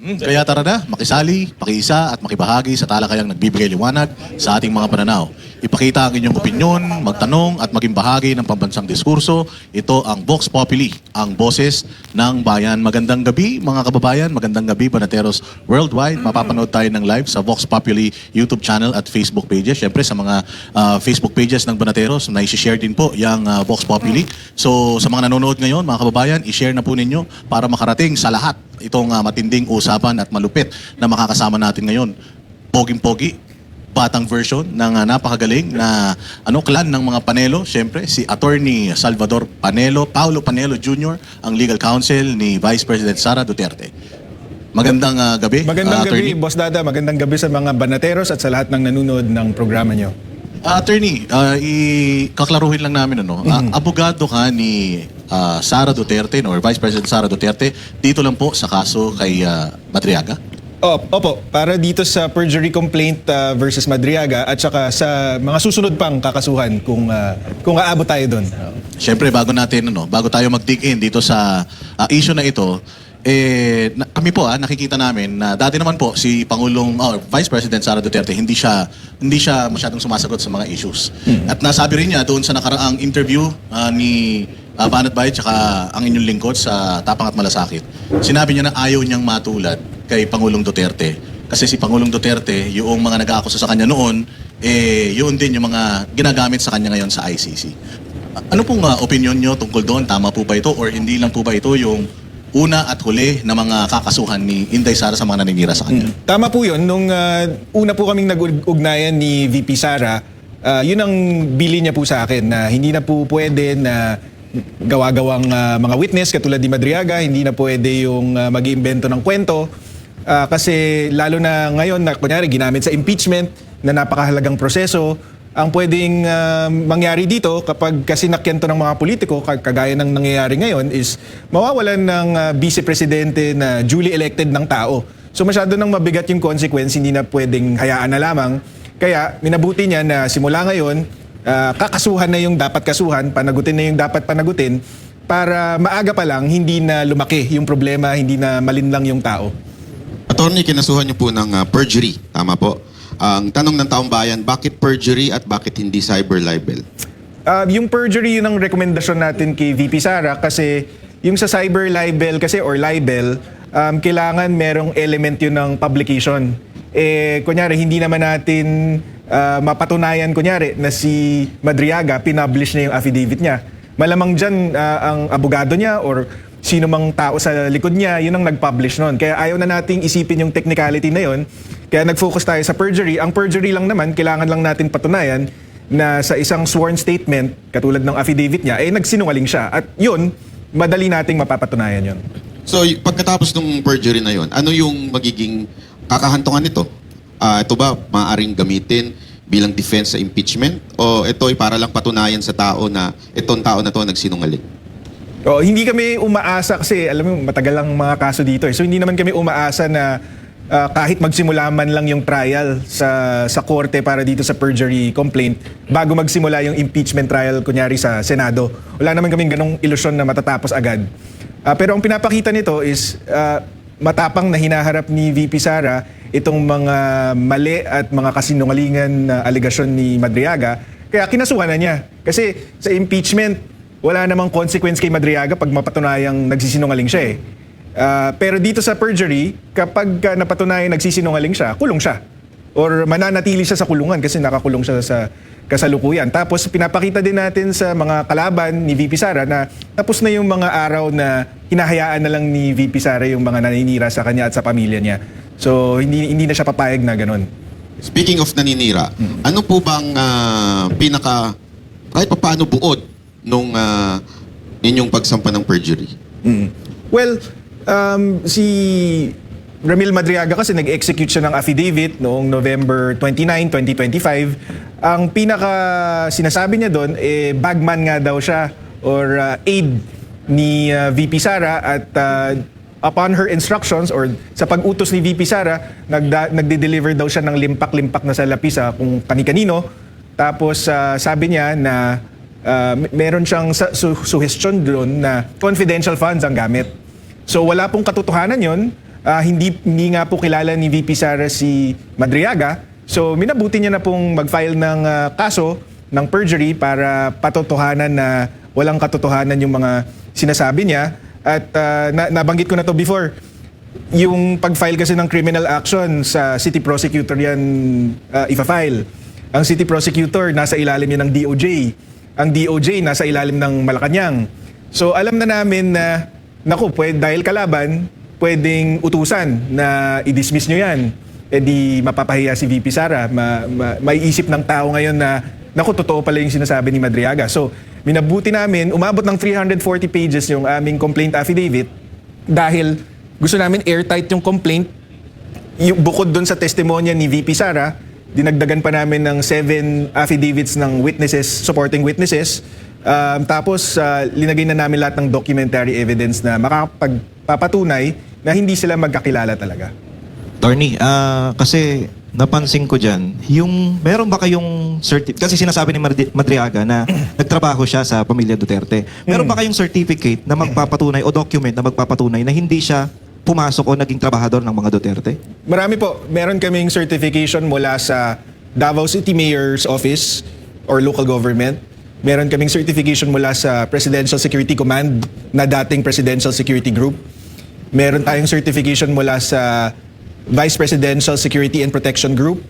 Kaya tara na, makisali, makiisa at makibahagi sa talakayang nagbibigay liwanag sa ating mga pananaw. Ipakita ang inyong opinyon, magtanong at maging bahagi ng pambansang diskurso. Ito ang Vox Populi, ang boses ng bayan. Magandang gabi mga kababayan, magandang gabi Banateros Worldwide. Mapapanood tayo ng live sa Vox Populi YouTube channel at Facebook pages. Siyempre sa mga Facebook pages ng Banateros, na-share din po yung Vox Populi. So sa mga nanonood ngayon mga kababayan, i-share na po ninyo para makarating sa lahat itong matinding usapan at malupit na makakasama natin ngayon. Poging-pogi, batang version ng napakagaling na clan ng mga Panelo. Siyempre, si Attorney Salvador Panelo, Paulo Panelo Jr., ang legal counsel ni Vice President Sara Duterte. Magandang gabi, Magandang Attorney. gabi, Boss Dada. Magandang gabi sa mga Banateros at sa lahat ng nanonood ng programa nyo. Attorney, kaklaruhin lang namin abogado ka ni Sara Duterte or Vice President Sara Duterte dito lang po sa kaso kay Madriaga? Opo, para dito sa perjury complaint versus Madriaga at saka sa mga susunod pang kakasuhan kung aabot tayo doon. Siyempre, bago tayo mag-dig in dito sa issue na ito, kami po nakikita namin na dati naman po si Pangulong Vice President Sara Duterte hindi siya masyadong sumasagot sa mga issues. At nasabi rin niya doon sa nakaraang interview ni Banat Bay tsaka ang inyong lingkod sa Tapang at Malasakit. Sinabi niya na ayaw niyang matulad kay Pangulong Duterte. Kasi si Pangulong Duterte, yung mga nag-aakusa sa kanya noon, yun din yung mga ginagamit sa kanya ngayon sa ICC. Ano pong opinion niyo tungkol doon? Tama po ba ito or hindi lang po ba ito yung una at huli na mga kakasuhan ni Inday Sara sa mga naninira sa kanya? Tama po yun. Nung una po kaming nag-ugnayan ni VP Sara, yun ang bili niya po sa akin na hindi na po pwede na gawa-gawang mga witness katulad ni Madriaga, hindi na pwede yung mag-iimbento ng kwento. Kasi lalo na ngayon na kunyari ginamit sa impeachment na napakahalagang proseso, ang pwedeng mangyari dito kapag kasi nakyento ng mga politiko, kagaya ng nangyayari ngayon, is mawawalan ng vice presidente na duly elected ng tao. So masyado nang mabigat yung consequence, hindi na pwedeng hayaan na lamang. Kaya minabuti niya na simula ngayon, kakasuhan na yung dapat kasuhan, panagutin na yung dapat panagutin, para maaga pa lang hindi na lumaki yung problema, hindi na malinlang yung tao. Attorney, kinasuhan niyo po ng perjury, tama po? Ang tanong ng taong bayan, bakit perjury at bakit hindi cyber libel? Yung perjury, yun ang rekomendasyon natin kay VP Sara kasi yung sa cyber libel kasi or libel, kailangan merong element yun ng publication. Kunyari, hindi naman natin mapatunayan kunyari na si Madriaga pinublish na yung affidavit niya. Malamang dyan ang abogado niya or sino mang tao sa likod niya, yun ang nag-publish nun. Kaya ayaw na nating isipin yung technicality na yun. Kaya nag-focus tayo sa perjury. Ang perjury lang naman, kailangan lang natin patunayan na sa isang sworn statement, katulad ng affidavit niya, nagsinungaling siya. At yun, madali nating mapapatunayan yun. So, pagkatapos ng perjury na yon, ano yung magiging kakahantungan nito? Ito ba maaaring gamitin bilang defense sa impeachment? O ito ay para lang patunayan sa tao na itong tao na to nagsinungaling? Hindi kami umaasa kasi, alam mo, matagal lang mga kaso dito. So hindi naman kami umaasa na kahit magsimula man lang yung trial sa korte para dito sa perjury complaint bago magsimula yung impeachment trial kunyari sa Senado. Wala naman kaming ganong ilusyon na matatapos agad. Pero ang pinapakita nito is matapang na hinaharap ni VP Sara itong mga mali at mga kasinungalingan na aligasyon ni Madriaga. Kaya kinasuhan na niya. Kasi sa impeachment, wala namang consequence kay Madriaga pag mapatunayang nagsisinungaling siya pero dito sa perjury, kapag napatunayan nagsisinungaling siya, kulong siya. Or mananatili siya sa kulungan kasi nakakulong siya sa kasalukuyan. Tapos pinapakita din natin sa mga kalaban ni VP Sara na tapos na yung mga araw na hinahayaan na lang ni VP Sara yung mga naninira sa kanya at sa pamilya niya. So hindi na siya papayag na ganun. Speaking of naninira, ano po bang kahit paano buod nung inyong pagsampa ng perjury? Well, si Ramil Madriaga kasi nag-execute siya ng affidavit noong November 29, 2025. Ang pinaka sinasabi niya doon, bagman nga daw siya or aide ni VP Sara at upon her instructions or sa pag-utos ni VP Sara, nagde-deliver daw siya ng limpak-limpak na salapi sa kung kani-kanino. Tapos sabi niya na meron siyang suggestion doon na confidential funds ang gamit. So wala pong katotohanan yon. hindi nga po kilala ni VP Sara si Madriaga. So minabuti niya na pong mag-file ng kaso ng perjury para patotohanan na walang katotohanan yung mga sinasabi niya. At nabanggit ko na to before, yung pag-file kasi ng criminal action sa city prosecutor yan ipa-file. Ang city prosecutor nasa ilalim yan ng DOJ. Ang DOJ nasa ilalim ng Malacanang. So alam na namin na dahil kalaban, pwedeng utusan na i-dismiss nyo yan. E di mapapahiya si VP Sara. May isip ng tao ngayon na totoo pala yung sinasabi ni Madriaga. So minabuti namin, umabot ng 340 pages yung aming complaint affidavit dahil gusto namin airtight yung complaint. Yung bukod doon sa testimonya ni VP Sara, dinagdagan pa namin ng 7 affidavits ng witnesses, supporting witnesses. Tapos linagay na namin lahat ng documentary evidence na makapagpapatunay na hindi sila magkakilala talaga. Attorney, kasi napansin ko dyan, meron ba kayong kasi sinasabi ni Madriaga na nagtrabaho siya sa pamilya Duterte. Meron ba kayong certificate na magpapatunay o document na magpapatunay na hindi siya pumasok o naging trabahador ng mga Duterte? Marami po. Meron kaming certification mula sa Davao City Mayor's Office or local government. Meron kaming certification mula sa Presidential Security Command na dating Presidential Security Group. Meron tayong certification mula sa Vice Presidential Security and Protection Group,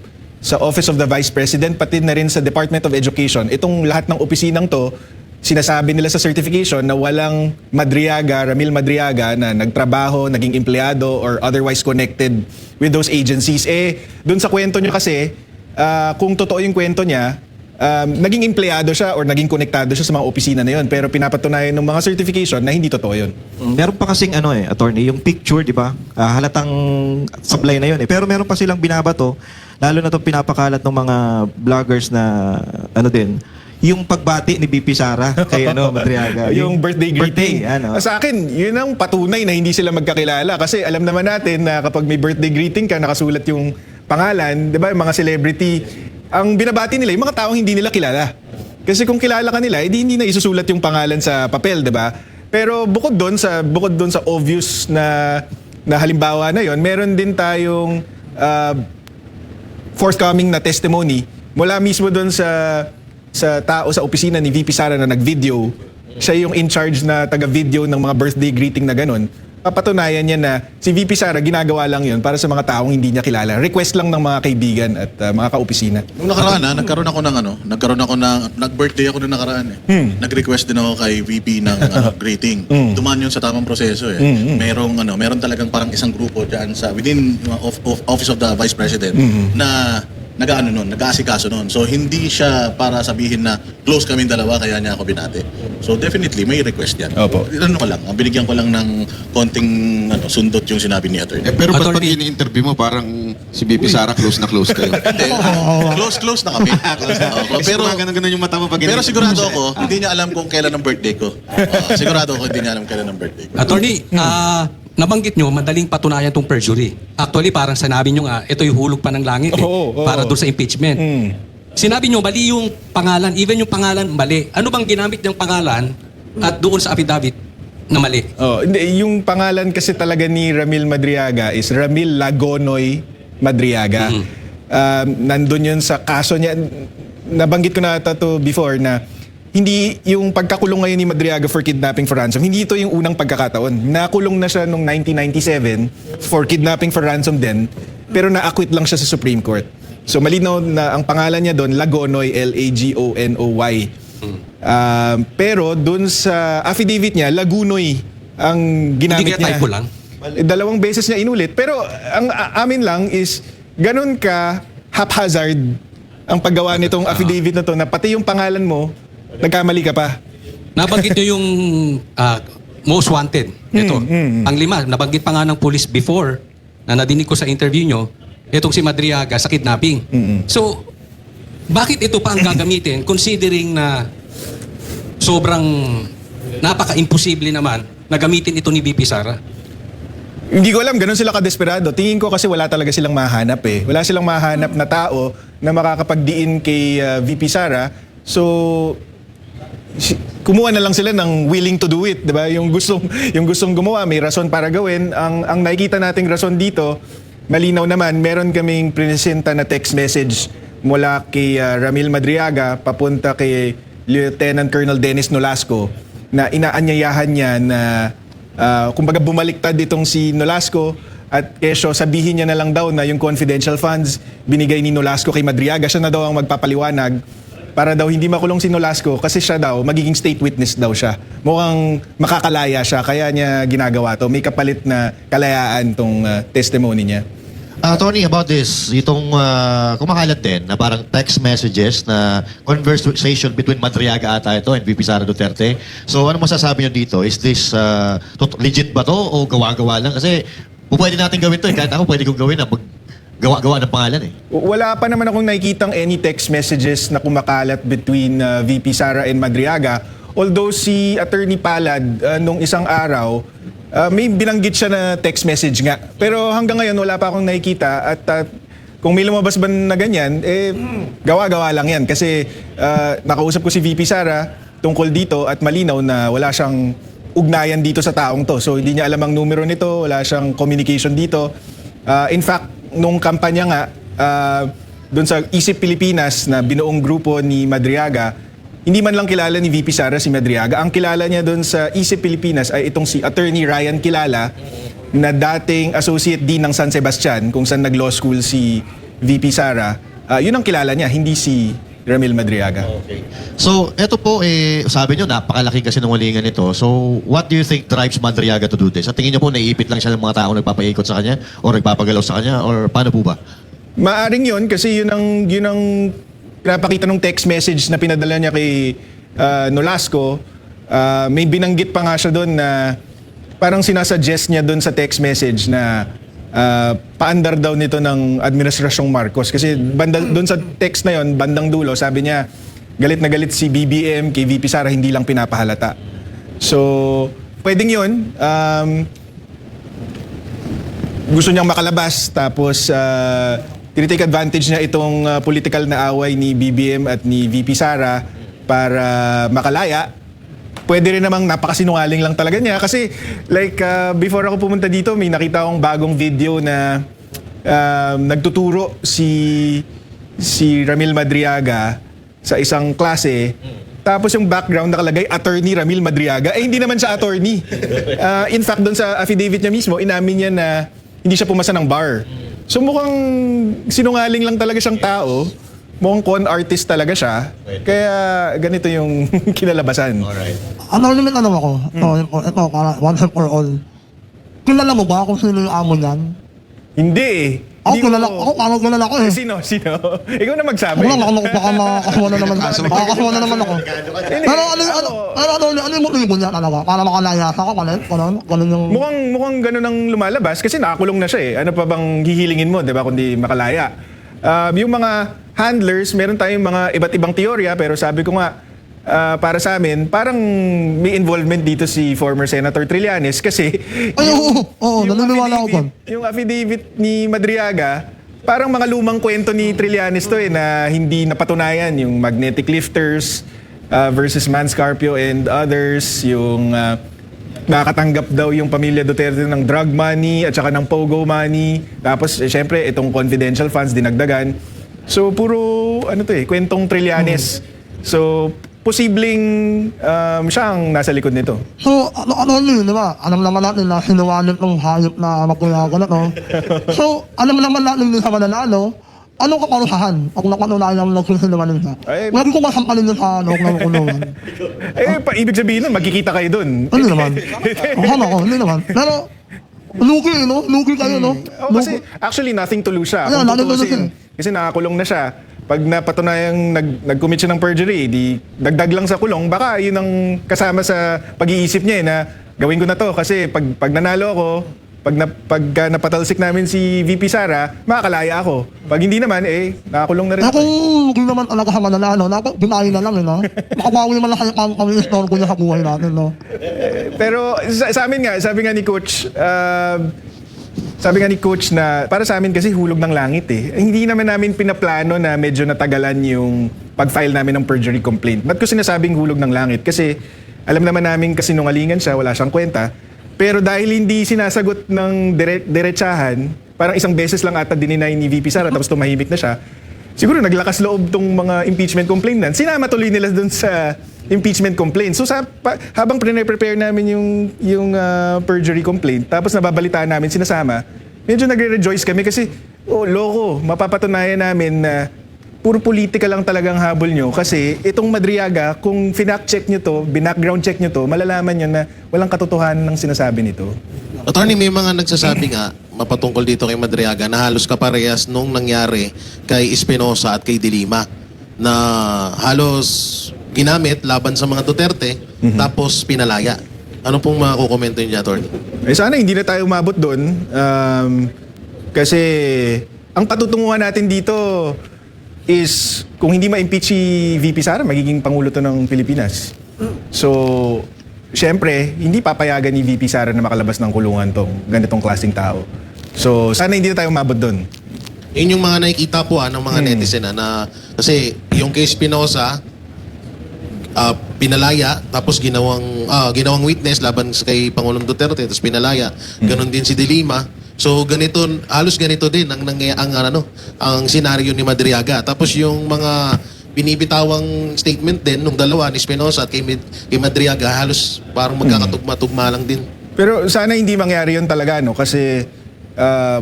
sa Office of the Vice President, pati na rin sa Department of Education. Itong lahat ng opisinang to, sinasabi nila sa certification na walang Ramil Madriaga na nagtrabaho, naging empleyado, or otherwise connected with those agencies. Dun sa kwento nyo kasi, kung totoo yung kwento niya, naging empleyado siya or naging konektado siya sa mga opisina na yun. Pero pinapatunayan ng mga certification na hindi totoo yun. Meron pa kasing attorney, yung picture, di ba? Halatang supply na yun. Pero meron pa silang binabato, lalo na itong pinapakalat ng mga vloggers na yung pagbati ni VP Sara kay Madriaga. Yung birthday greeting. Sa akin, yun ang patunay na hindi sila magkakilala. Kasi alam naman natin na kapag may birthday greeting ka, nakasulat yung pangalan, di ba? Yung mga celebrity, ang binabati nila, yung mga taong hindi nila kilala. Kasi kung kilala ka nila, hindi na isusulat yung pangalan sa papel, di ba? Pero bukod doon sa obvious na halimbawa na yon, meron din tayong forthcoming na testimony mula mismo doon sa tao sa opisina ni VP Sara na nag-video. Siya yung in charge na taga-video ng mga birthday greeting na ganun. Papatunayan niya na si VP Sara ginagawa lang yun para sa mga taong hindi niya kilala. Request lang ng mga kaibigan at mga kaopisina. Nung nakaraan nag-birthday ako nung nakaraan Nag-request din ako kay VP ng greeting. Dumaan yun sa tamang proseso Meron talagang parang isang grupo diyan sa within Office of the Vice President na nag-aasikaso nun. So hindi siya para sabihin na close kaming dalawa kaya niya ako binati. So definitely may request yan. Opo. Binigyan ko lang ng konting sundot yung sinabi ni Attorney. Pero ba't pag ini-interview mo, parang si VP Sara close na close kayo? Hindi, close na kami. Pero ganun yung mata mo pag pero sigurado ako, hindi niya alam kung kailan ang birthday ko. Sigurado ako, hindi niya alam kailan ang birthday ko. Attorney, nabanggit nyo, madaling patunayan tong perjury. Actually, parang sinabi nyo nga, ito yung hulog pa ng langit para doon sa impeachment. Sinabi nyo, mali yung pangalan, even yung pangalan, mali. Ano bang ginamit ng pangalan at doon sa affidavit na mali? Yung pangalan kasi talaga ni Ramil Madriaga is Ramil Lagonoy Madriaga. Nandun yun sa kaso niya. Nabanggit ko na ito before na hindi yung pagkakulong ngayon ni Madriaga for kidnapping for ransom, hindi ito yung unang pagkakataon. Nakulong na siya noong 1997 for kidnapping for ransom din, pero na-acquit lang siya sa Supreme Court. So malinaw na ang pangalan niya doon, Lagonoy, Lagonoy. Pero doon sa affidavit niya, Lagunoy ang ginamit niya. Hindi kaya typo lang? Dalawang beses niya inulit. Pero ang amin lang is, ganun ka haphazard ang paggawa nitong affidavit na to, na pati yung pangalan mo, nagkamali ka pa. Nabanggit nyo yung most wanted. Ito. Ang 5, nabanggit pa nga ng police before na nadinig ko sa interview nyo, itong si Madriaga sa kidnapping. So, bakit ito pa ang gagamitin considering na sobrang napaka-imposible naman na gamitin ito ni VP Sara? Hindi ko alam, ganun sila kadesperado. Tingin ko kasi wala talaga silang mahanap Wala silang mahanap na tao na makakapagdiin kay VP Sara. So, kumuha na lang sila ng willing to do it, 'di ba? Yung gustong gumawa, may rason para gawin. Ang nakikita nating rason dito, malinaw naman, meron kaming presenta na text message mula kay Ramil Madriaga papunta kay Lieutenant Colonel Dennis Nolasco na inaanyayahan niya na kumbaga bumaliktad itong si Nolasco at kesyo sabihin niya na lang daw na yung confidential funds binigay ni Nolasco kay Madriaga, siya na daw ang magpapaliwanag para daw hindi makulong si Nolasco kasi siya daw magiging state witness daw siya. Mukhang makakalaya siya kaya niya ginagawa to. May kapalit na kalayaan tong testimony niya. Tony, about this, itong kumakalat din na parang text messages na conversation between Madriaga ata ito and VP Sara Duterte. So ano masasabi niyo dito? Is this legit ba to o gawa-gawa lang? Kasi pwede natin gawin to eh. Kahit ako pwede kong gawin na gawa-gawa ng pangalan eh. Wala pa naman akong nakikitang any text messages na kumakalat between VP Sara and Madriaga. Although si Attorney Palad nung isang araw, may binanggit siya na text message nga. Pero hanggang ngayon wala pa akong nakikita at kung may lumabas ba na ganyan, gawa-gawa lang yan. Kasi nakausap ko si VP Sara tungkol dito at malinaw na wala siyang ugnayan dito sa taong to. So hindi niya alam ang numero nito, wala siyang communication dito. In fact, nung kampanya nga, doon sa Isip Pilipinas na binuong grupo ni Madriaga, hindi man lang kilala ni VP Sara si Madriaga. Ang kilala niya doon sa Isip Pilipinas ay itong si Attorney Ryan Kilala na dating Associate Dean ng San Sebastian kung saan nag-law school si VP Sara. Yun ang kilala niya, hindi si Ramil Madriaga. Okay. So, eto po, sabi nyo, napakalaki kasi ng walingan nito. So, what do you think drives Madriaga to do this? At tingin nyo po, naiipit lang siya ng mga tao nagpapaikot sa kanya? O nagpapagalaw sa kanya? Or paano po ba? Maaring yun kasi yun ang napakita ng text message na pinadala niya kay Nolasco. May binanggit pa nga siya doon na parang sinasuggest niya doon sa text message na paandar daw nito ng Administrasyong Marcos. Kasi doon sa text na yon, bandang dulo, sabi niya, galit na galit si BBM kay VP Sara, hindi lang pinapahalata. So, pwedeng yun. Gusto niyang makalabas, tapos tinitake advantage niya itong political na away ni BBM at ni VP Sara para makalaya. Pwede rin namang napakasinungaling lang talaga niya kasi like before ako pumunta dito may nakita akong bagong video na nagtuturo si Ramil Madriaga sa isang klase tapos yung background nakalagay Attorney Ramil Madriaga hindi naman siya attorney. In fact doon sa affidavit niya mismo inamin niya na hindi siya pumasa ng bar. So mukhang sinungaling lang talaga siyang tao. Mukhang con artist talaga siya. Kaya ganito yung kinalabasan. Alright. Ano naman ako? Ito, para once and for all. Kilala mo ba kung sino yung amo niyan? Hindi eh. Ako Hindi kilala, ko- ako parang kilala ko eh. Sino? Ikaw na magsabi. Ako lang, baka makakasuha na naman. Makakasuha na naman ako. Pero ano yung motibo niya talaga? Para makalayas ako, ganun yung... Mukhang ganun ang lumalabas kasi nakakulong na siya eh. Ano pa bang hihilingin mo, 'di ba, kundi makalaya. Yung mga handlers, meron tayong mga iba't ibang teorya pero sabi ko nga para sa amin, parang may involvement dito si former Senator Trillanes kasi Ay, oo, naniniwala ako doon. yung affidavit ni Madriaga, parang mga lumang kwento ni Trillanes to eh na hindi napatunayan, yung magnetic lifters versus Manscarpio and others, yung nakatanggap daw yung pamilya Duterte ng drug money at saka ng pogo money. Tapos syempre itong confidential funds dinagdagan. So puro kwentong Trillanes. So posibleng siya ang nasa likod nito. So, ano yun, di ba? Alam naman natin na sinuwalit ng hayop na magkuyagan na to. So, alam naman natin din sa mananalo, anong kaparusahan pag napatunayan ang nagsisinungaling siya? Ay, Huwag ko masampalin yun sa kulungan. Ibig sabihin nun, magkikita kayo dun. Hindi naman. Hindi naman. Pero, lugi, no? Lugi kayo, no? Kasi actually nothing to lose siya. Ayan, Kung nothing to lose tutuusin, kasi nakakulong na siya. Pag napatunayang nag-commit siya ng perjury, di dagdag lang sa kulong, baka yun ang kasama sa pag-iisip niya na gawin ko na to kasi pag nanalo ako, pag napatalsik namin si VP Sara, makakalaya ako. Pag hindi naman, nakakulong na rin Ako, ako. lugi naman talaga sa mananalo. Binayi na lang, no? Makabawi naman lang kami yung store ko niya sa buhay natin, no? Pero sa amin nga, sabi nga ni Coach na para sa amin kasi hulog ng langit eh. Hindi naman namin pinaplano na medyo natagalan yung pag-file namin ng perjury complaint. Ba't ko sinasabing hulog ng langit? Kasi alam naman namin kasinungalingan siya, wala siyang kwenta. Pero dahil hindi sinasagot ng diretsahan, parang isang beses lang ata dininay ni VP Sara tapos tumahimik na siya, siguro naglakas loob tong mga impeachment complainant. Sinama tuloy nila dun sa impeachment complaint. So habang prepare namin yung perjury complaint, tapos nababalitaan namin sinasama, medyo nagre-rejoice kami kasi, loko, mapapatunayan namin na puro politika lang talagang habol nyo kasi itong Madriaga, kung finact check nyo to, binackground check nyo to, malalaman nyo na walang katotohanan ng sinasabi nito. Attorney, may mga nagsasabi nga, mapatungkol dito kay Madriaga, na halos kaparehas nung nangyari kay Espinosa at kay De Lima, na halos ginamit laban sa mga Duterte, tapos pinalaya. Ano pong makukomento niyo, Attorney? Sana hindi na tayo umabot doon. Kasi ang patutunguhan natin dito is kung hindi ma-impeach si VP Sara, magiging Pangulo to ng Pilipinas. So, syempre, hindi papayagan ni VP Sara na makalabas ng kulungan tong ganitong klaseng tao. So, sana hindi na tayo umabot doon. Yun yung mga nakikita po ng mga netizen na kasi yung kay Espinosa, pinalaya, tapos ginawang witness laban kay Pangulong Duterte, tapos pinalaya. Ganon din si De Lima. So ganito, halos ganito din ang senaryo ni Madriaga. Tapos yung mga binibitawang statement din nung dalawa ni Espinosa at kay Madriaga, halos parang magkakatugma-tugma lang din. Pero sana hindi mangyari yun talaga, no? Kasi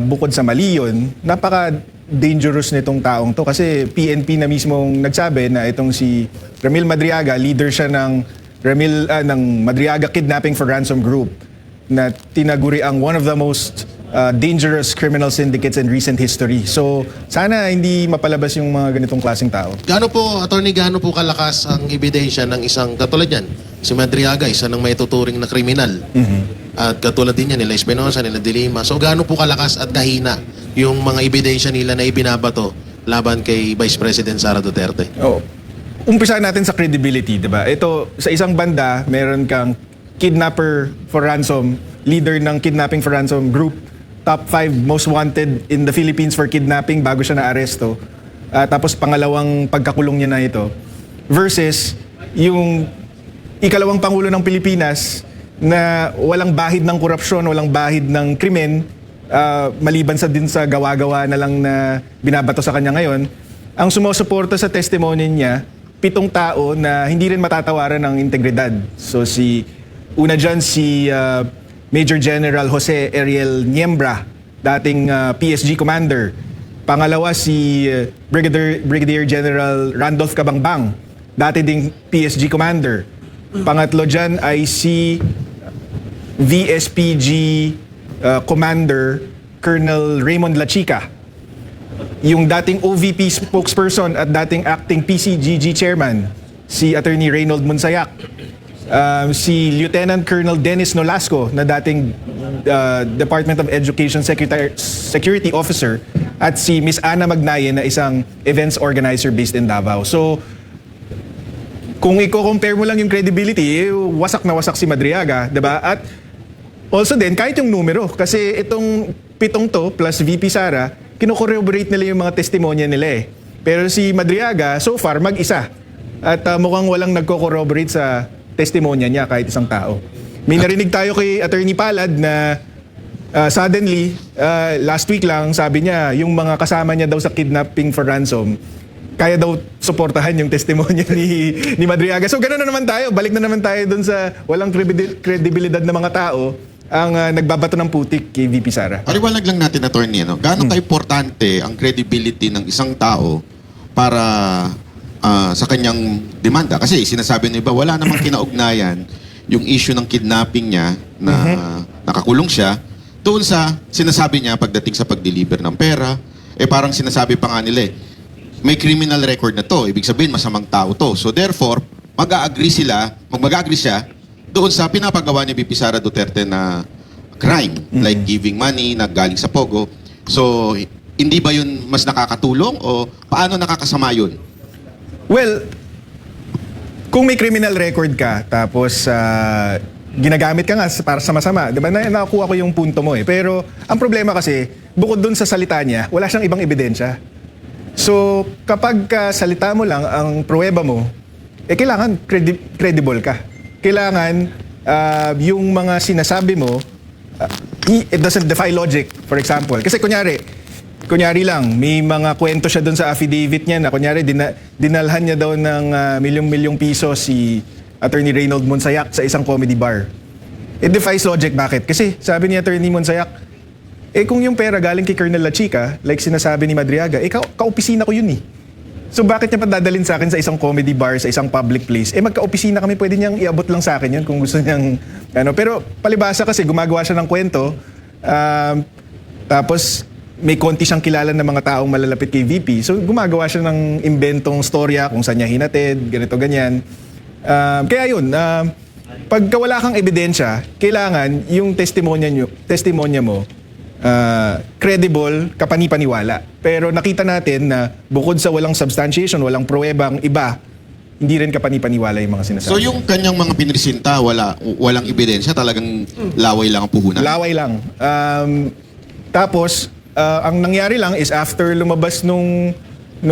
bukod sa mali yun, napaka-dangerous nitong taong to. Kasi PNP na mismong nagsabi na itong si Ramil Madriaga, leader siya ng Madriaga Kidnapping for Ransom Group, na tinaguri ang one of the most dangerous criminal syndicates in recent history. So, sana hindi mapalabas yung mga ganitong klaseng tao. Gaano po kalakas ang ebidensya ng isang katulad yan? Si Madriaga, isa ng may tuturing na kriminal. At katulad din yan, nila Espinosa, nila De Lima. So, gaano po kalakas at kahina yung mga ebidensya nila na ibinabato laban kay Vice President Sara Duterte? Umpisahan natin sa credibility, di ba? Ito, sa isang banda, meron kang kidnapper for ransom, leader ng kidnapping for ransom group, top 5 most wanted in the Philippines for kidnapping bago siya na-aresto. Tapos pangalawang pagkakulong niya na ito. Versus yung ikalawang Pangulo ng Pilipinas na walang bahid ng korupsyon, walang bahid ng krimen, maliban din sa gawa-gawa na lang na binabato sa kanya ngayon. Ang sumusuporta sa testimony niya, 7 tao na hindi rin matatawaran ng integridad. So una dyan si Major General Jose Ariel Niembra, dating PSG commander. Pangalawa si Brigadier General Randolph Cabangbang, dati ding PSG commander. Pangatlo dyan ay si VSPG Commander Colonel Raymond Lachica. Yung dating OVP spokesperson at dating acting PCGG chairman, si Attorney Reynold Monsayak. Si Lieutenant Colonel Dennis Nolasco, na dating Department of Education Security Officer, at si Miss Ana Magnaye, na isang events organizer based in Davao. So, kung i-compare mo lang yung credibility, wasak na wasak si Madriaga, diba? At also din, kahit yung numero, kasi itong 7 to plus VP Sara, kino-corroborate nila yung mga testimonya nila eh. Pero si Madriaga, so far, mag-isa. At mukhang walang nagko-corroborate sa testimonya niya kahit isang tao. May narinig tayo kay Attorney Palad na suddenly, last week lang, sabi niya, yung mga kasama niya daw sa kidnapping for ransom, kaya daw suportahan yung testimonya ni Madriaga. So gano'n na naman tayo. Balik na naman tayo dun sa walang kredibilidad na mga tao ang nagbabato ng putik kay VP Sara. Paliwanag lang natin, Attorney, gaano ka-importante ang credibility ng isang tao para sa kanyang demanda? Kasi sinasabi ng iba, wala namang kinaugnayan yung issue ng kidnapping niya na nakakulong siya doon sa sinasabi niya pagdating sa pag-deliver ng pera. Parang sinasabi pa nga nila may criminal record na to. Ibig sabihin, masamang tao to. So therefore, mag-a-agree siya doon sa pinapagawa ni VP Sara Duterte na crime, like giving money na galing sa Pogo. So, hindi ba yun mas nakakatulong o paano nakakasama yun? Well, kung may criminal record ka, tapos ginagamit ka nga para sa masama, di ba? Nakuha ko yung punto mo eh. Pero ang problema kasi, bukod dun sa salita niya, wala siyang ibang ebidensya. So, kapag salita mo lang ang pruweba mo, kailangan credible ka. Kailangan yung mga sinasabi mo, it doesn't defy logic, for example. Kasi kunyari lang, may mga kwento siya doon sa affidavit niya na kunyari dinalhan niya daw ng milyong-milyong piso si Attorney Reynold Monsayak sa isang comedy bar. It defies logic. Bakit? Kasi sabi ni Attorney Monsayak, kung yung pera galing kay Colonel La Chica, like sinasabi ni Madriaga, ka-opisina ko yun eh. So bakit niya pa dadalhin sa akin sa isang comedy bar, sa isang public place? Magka-opisina kami, pwede niyang iabot lang sa akin yun kung gusto niyang, Pero palibasa kasi gumagawa siya ng kwento, tapos may konti siyang kilala ng mga taong malalapit kay VP. So gumagawa siya ng imbentong storya kung saan niya hinatid, ganito, ganyan. Kaya yun, pagka wala kang ebidensya, kailangan yung testimonya mo, credible, kapani-paniwala. Pero nakita natin na bukod sa walang substantiation, walang pruwebang iba, hindi rin kapani-paniwala yung mga sinasabi. So yung kanyang mga pinresinta, walang ebidensya, talagang laway lang ang puhunan? Laway lang. Tapos, ang nangyari lang is after lumabas nung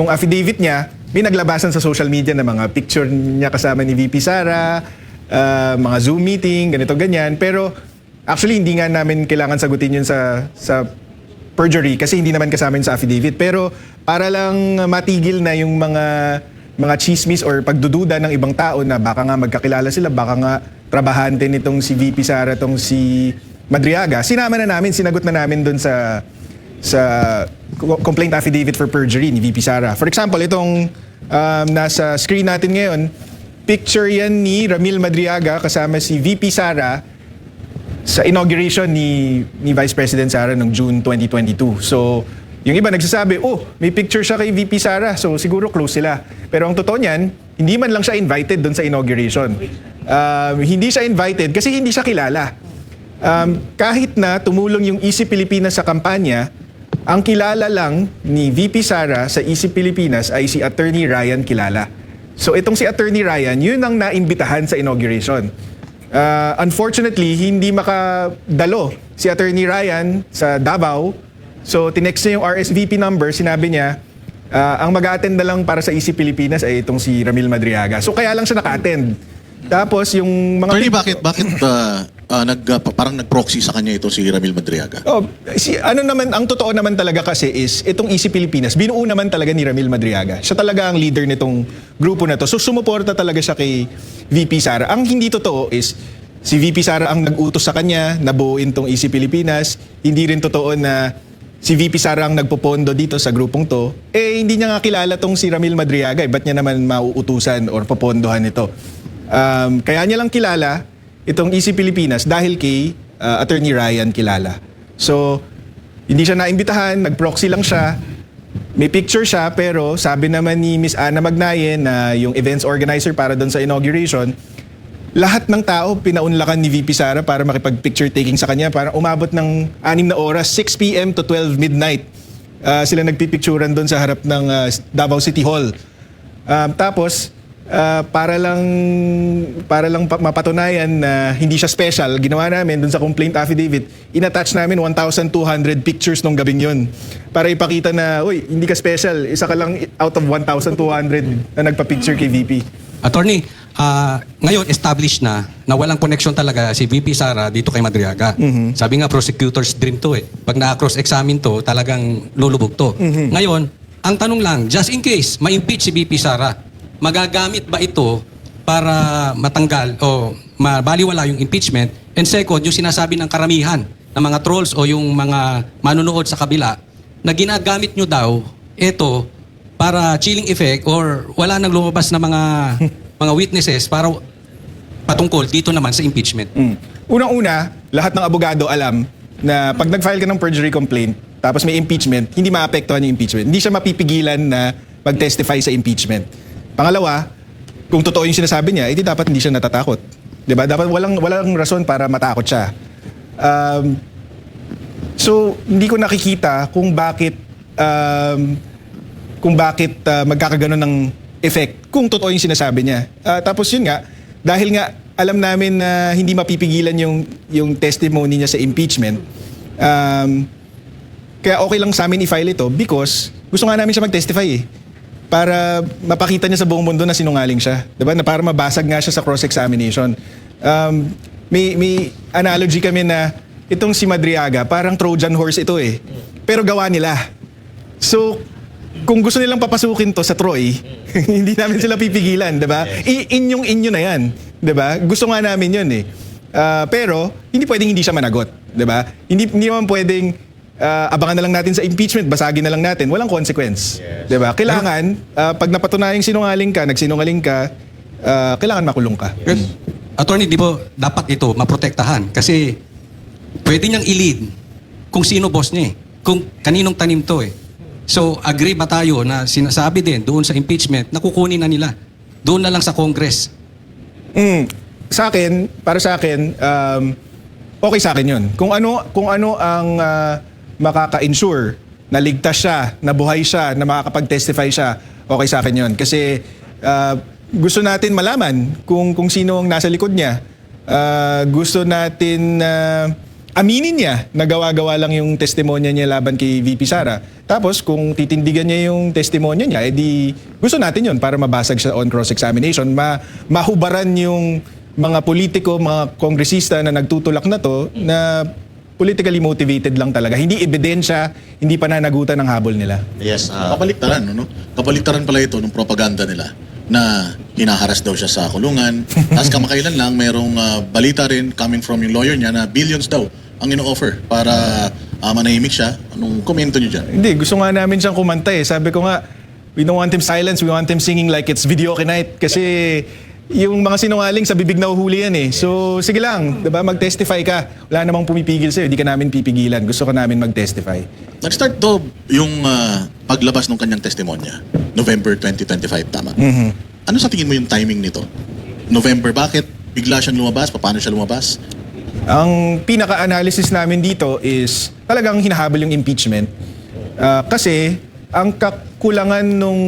affidavit niya, may naglabasan sa social media na mga picture niya kasama ni VP Sara, mga Zoom meeting, ganito, ganyan. Pero actually, hindi nga namin kailangan sagutin yun sa perjury kasi hindi naman kasama yun sa affidavit. Pero para lang matigil na yung mga chismis or pagdududa ng ibang tao na baka nga magkakilala sila, baka nga trabahante nitong si VP Sara, tong si Madriaga, sinagot na namin doon sa complaint affidavit for perjury ni VP Sara. For example, itong nasa screen natin ngayon, picture yan ni Ramil Madriaga kasama si VP Sara sa inauguration ni Vice President Sara noong June 2022. So, yung iba nagsasabi, may picture siya kay VP Sara, so siguro close sila. Pero ang totoo niyan, hindi man lang siya invited doon sa inauguration. Hindi siya invited kasi hindi siya kilala. Kahit na tumulong yung Easy Pilipinas sa kampanya, ang kilala lang ni VP Sara sa Easy Pilipinas ay si Attorney Ryan Kilala. So itong si Attorney Ryan, yun ang naimbitahan sa inauguration. Unfortunately, hindi makadalo si Attorney Ryan sa Davao. So tinext niya yung RSVP number, sinabi niya, ang mag-a-attend na lang para sa Easy Pilipinas ay itong si Ramil Madriaga. So kaya lang siya naka-attend. Tapos yung mga... Attorney, bakit parang nag-proxy sa kanya ito si Ramil Madriaga? Ang totoo naman talaga kasi is, itong Easy Pilipinas, binuo naman talaga ni Ramil Madriaga. Siya talaga ang leader nitong grupo na to. So sumuporta talaga siya kay VP Sara. Ang hindi totoo is, si VP Sara ang nag-utos sa kanya na buuin tong Easy Pilipinas. Hindi rin totoo na si VP Sara ang nagpopondo dito sa grupong to. Hindi niya nga kilala tong si Ramil Madriaga. Ba't niya naman mauutusan or popondohan ito? Kaya niya lang kilala itong Easy Pilipinas dahil kay Attorney Ryan Kilala. So, hindi siya naimbitahan, nag-proxy lang siya. May picture siya, pero sabi naman ni Miss Ana Magnayen na yung events organizer para doon sa inauguration, lahat ng tao pinaunlakan ni VP Sara para makipag-picture taking sa kanya. Para umabot ng 6 na oras, 6 p.m. to 12 midnight. Sila nagpipicturan doon sa harap ng Davao City Hall. Tapos, para lang mapatunayan na hindi siya special, ginawa namin dun sa complaint affidavit, inattach namin 1,200 pictures nung gabing yun. Para ipakita na, hindi ka special, isa ka lang out of 1,200 na nagpa-picture kay VP. Attorney, ngayon established na walang connection talaga si VP Sara dito kay Madriaga. Sabi nga, prosecutor's dream to eh. Pag na-cross-examine to, talagang lulubog to. Ngayon, ang tanong lang, just in case, ma-impeach si VP Sara, magagamit ba ito para matanggal o mabaliwala yung impeachment? And second, yung sinasabi ng karamihan ng mga trolls o yung mga manunood sa kabila na ginagamit nyo daw ito para chilling effect or wala nang lumabas na mga witnesses para patungkol dito naman sa impeachment. Unang-una, lahat ng abogado alam na pag nag-file ka ng perjury complaint tapos may impeachment, hindi maapektuhan yung impeachment. Hindi siya mapipigilan na mag-testify sa impeachment. Pangalawa, kung totoo yung sinasabi niya, edi dapat hindi siya natatakot. 'Di ba? Dapat walang rason para matakot siya. So, hindi ko nakikita kung bakit magkakaganon ng effect kung totoo yung sinasabi niya. Tapos yun nga, dahil nga alam namin na hindi mapipigilan yung testimony niya sa impeachment, kaya okay lang sa amin i-file ito because gusto nga namin siya mag-testify eh. Para mapakita niya sa buong mundo na sinungaling siya. Diba? Na para mabasag nga siya sa cross-examination. May analogy kami na itong si Madriaga, parang Trojan horse ito eh. Pero gawa nila. So, kung gusto nilang papasukin to sa Troy, hindi namin sila pipigilan, 'di ba? Inyong-inyo na 'yan, 'di ba? Gusto nga namin 'yun eh. Pero hindi pwedeng hindi siya managot, 'di ba? Hindi naman pwedeng abangan na lang natin sa impeachment, basagin na lang natin, walang consequence. 'Di ba? Kailangan pag napatunayang nagsinungaling ka, kailangan makulong ka. Attorney, di ba dapat ito maprotektahan? Kasi pwede niyang i-lead kung sino boss niya eh. Kung kaninong tanim to eh. So, agree ba tayo na sinasabi din doon sa impeachment na kukunin na nila? Doon na lang sa Congress. Para sa akin, okay sa akin yun. Kung ano ang makaka-ensure na ligtas siya, na buhay siya, na makakapag-testify siya, okay sa akin yun. Kasi gusto natin malaman kung sino ang nasa likod niya. Gusto natin aminin niya na gawa-gawa lang yung testimonya niya laban kay VP Sara. Tapos kung titindigan niya yung testimonya niya, edi gusto natin yun para mabasag siya on cross-examination. Mahubaran yung mga politiko, mga kongresista na nagtutulak na to na politically motivated lang talaga. Hindi ebidensya, hindi pananagutan ng habol nila. Yes. Kabaliktaran, no? Kabaliktaran pala ito ng propaganda nila na hinaharas daw siya sa kulungan. Tapos kamakailan lang, merong balita rin coming from yung lawyer niya na billions daw ang ino-offer para manahimik siya. Anong komento niyo dyan? Hindi, gusto nga namin siyang kumanta eh. Sabi ko nga, we don't want him silence, we want him singing like it's videoke night. Kasi yung mga sinungaling sa bibig na uhuli yan eh. So, sige lang, diba? Mag-testify ka. Wala namang pumipigil sa'yo, di ka namin pipigilan. Gusto ka namin mag-testify. Nag-start daw yung paglabas ng kanyang testimonya. November 2025, tama? Ano sa tingin mo yung timing nito? November, bakit bigla siyang lumabas? Paano siya lumabas? Ang pinaka-analysis namin dito is talagang hinahabol yung impeachment. Kasi ang kakulangan nung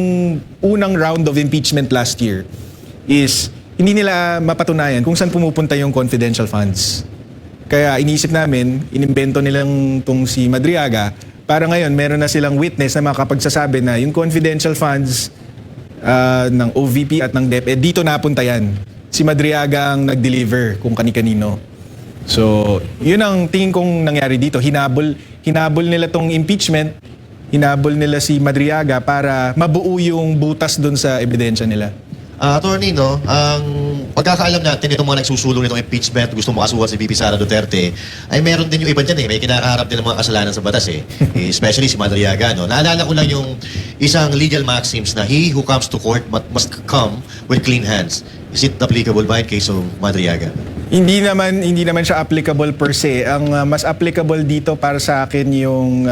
unang round of impeachment last year is hindi nila mapatunayan kung saan pumupunta yung confidential funds. Kaya iniisip namin, inimbento nilang tong si Madriaga para ngayon meron na silang witness na makapagsasabi na yung confidential funds ng OVP at ng DepEd, dito napunta yan. Si Madriaga ang nag-deliver kung kani-kanino. So, yun ang tingin kong nangyari dito. Hinabol nila tong impeachment, hinabol nila si Madriaga para mabuo yung butas dun sa ebidensya nila. Attorney, no, ang pagkakaalam natin itong mga nagsusulong nitong impeachment, gusto makasuhan si VP Sara Duterte, ay meron din yung iba dyan eh. May kinakaharap din ng mga kasalanan sa batas eh. Especially si Madriaga, no. Naalala ko lang yung isang legal maxims na he who comes to court must come with clean hands. Is it applicable ba in case of Madriaga? Hindi naman siya applicable per se. Ang mas applicable dito para sa akin yung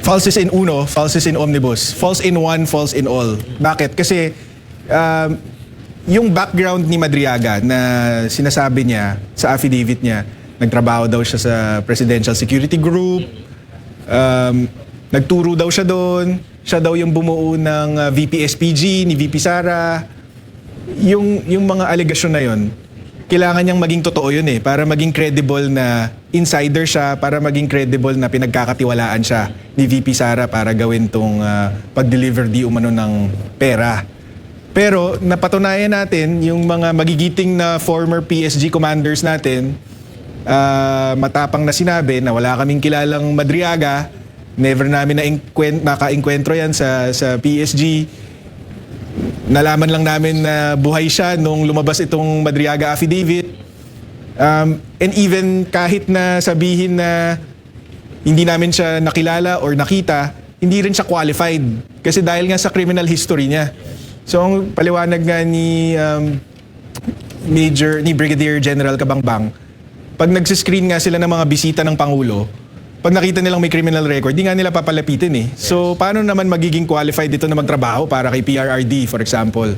falses in uno, falses in omnibus. False in one, false in all. Bakit? Kasi yung background ni Madriaga na sinasabi niya sa affidavit niya, nagtrabaho daw siya sa Presidential Security Group, nagturo daw siya doon, siya daw yung bumuo ng VP-SPG ni VP Sara. Yung mga allegation na yon, kailangan niyang maging totoo yun eh, para maging credible na insider siya, para maging credible na pinagkakatiwalaan siya ni VP Sara para gawin tong pag-deliver di umano ng pera. Pero napatunayan natin yung mga magigiting na former PSG commanders natin, matapang na sinabi na wala kaming kilalang Madriaga, never namin naka-enkwentro yan sa PSG. Nalaman lang namin na buhay siya nung lumabas itong Madriaga affidavit. And even kahit na sabihin na hindi namin siya nakilala or nakita, hindi rin siya qualified. Kasi dahil nga sa criminal history niya. So ang paliwanag nga ni Brigadier General Cabangbang, pag nagsiscreen nga sila ng mga bisita ng Pangulo, pag nakita nilang may criminal record, di nga nila papalapitin eh. So paano naman magiging qualified dito na magtrabaho para kay PRRD, for example?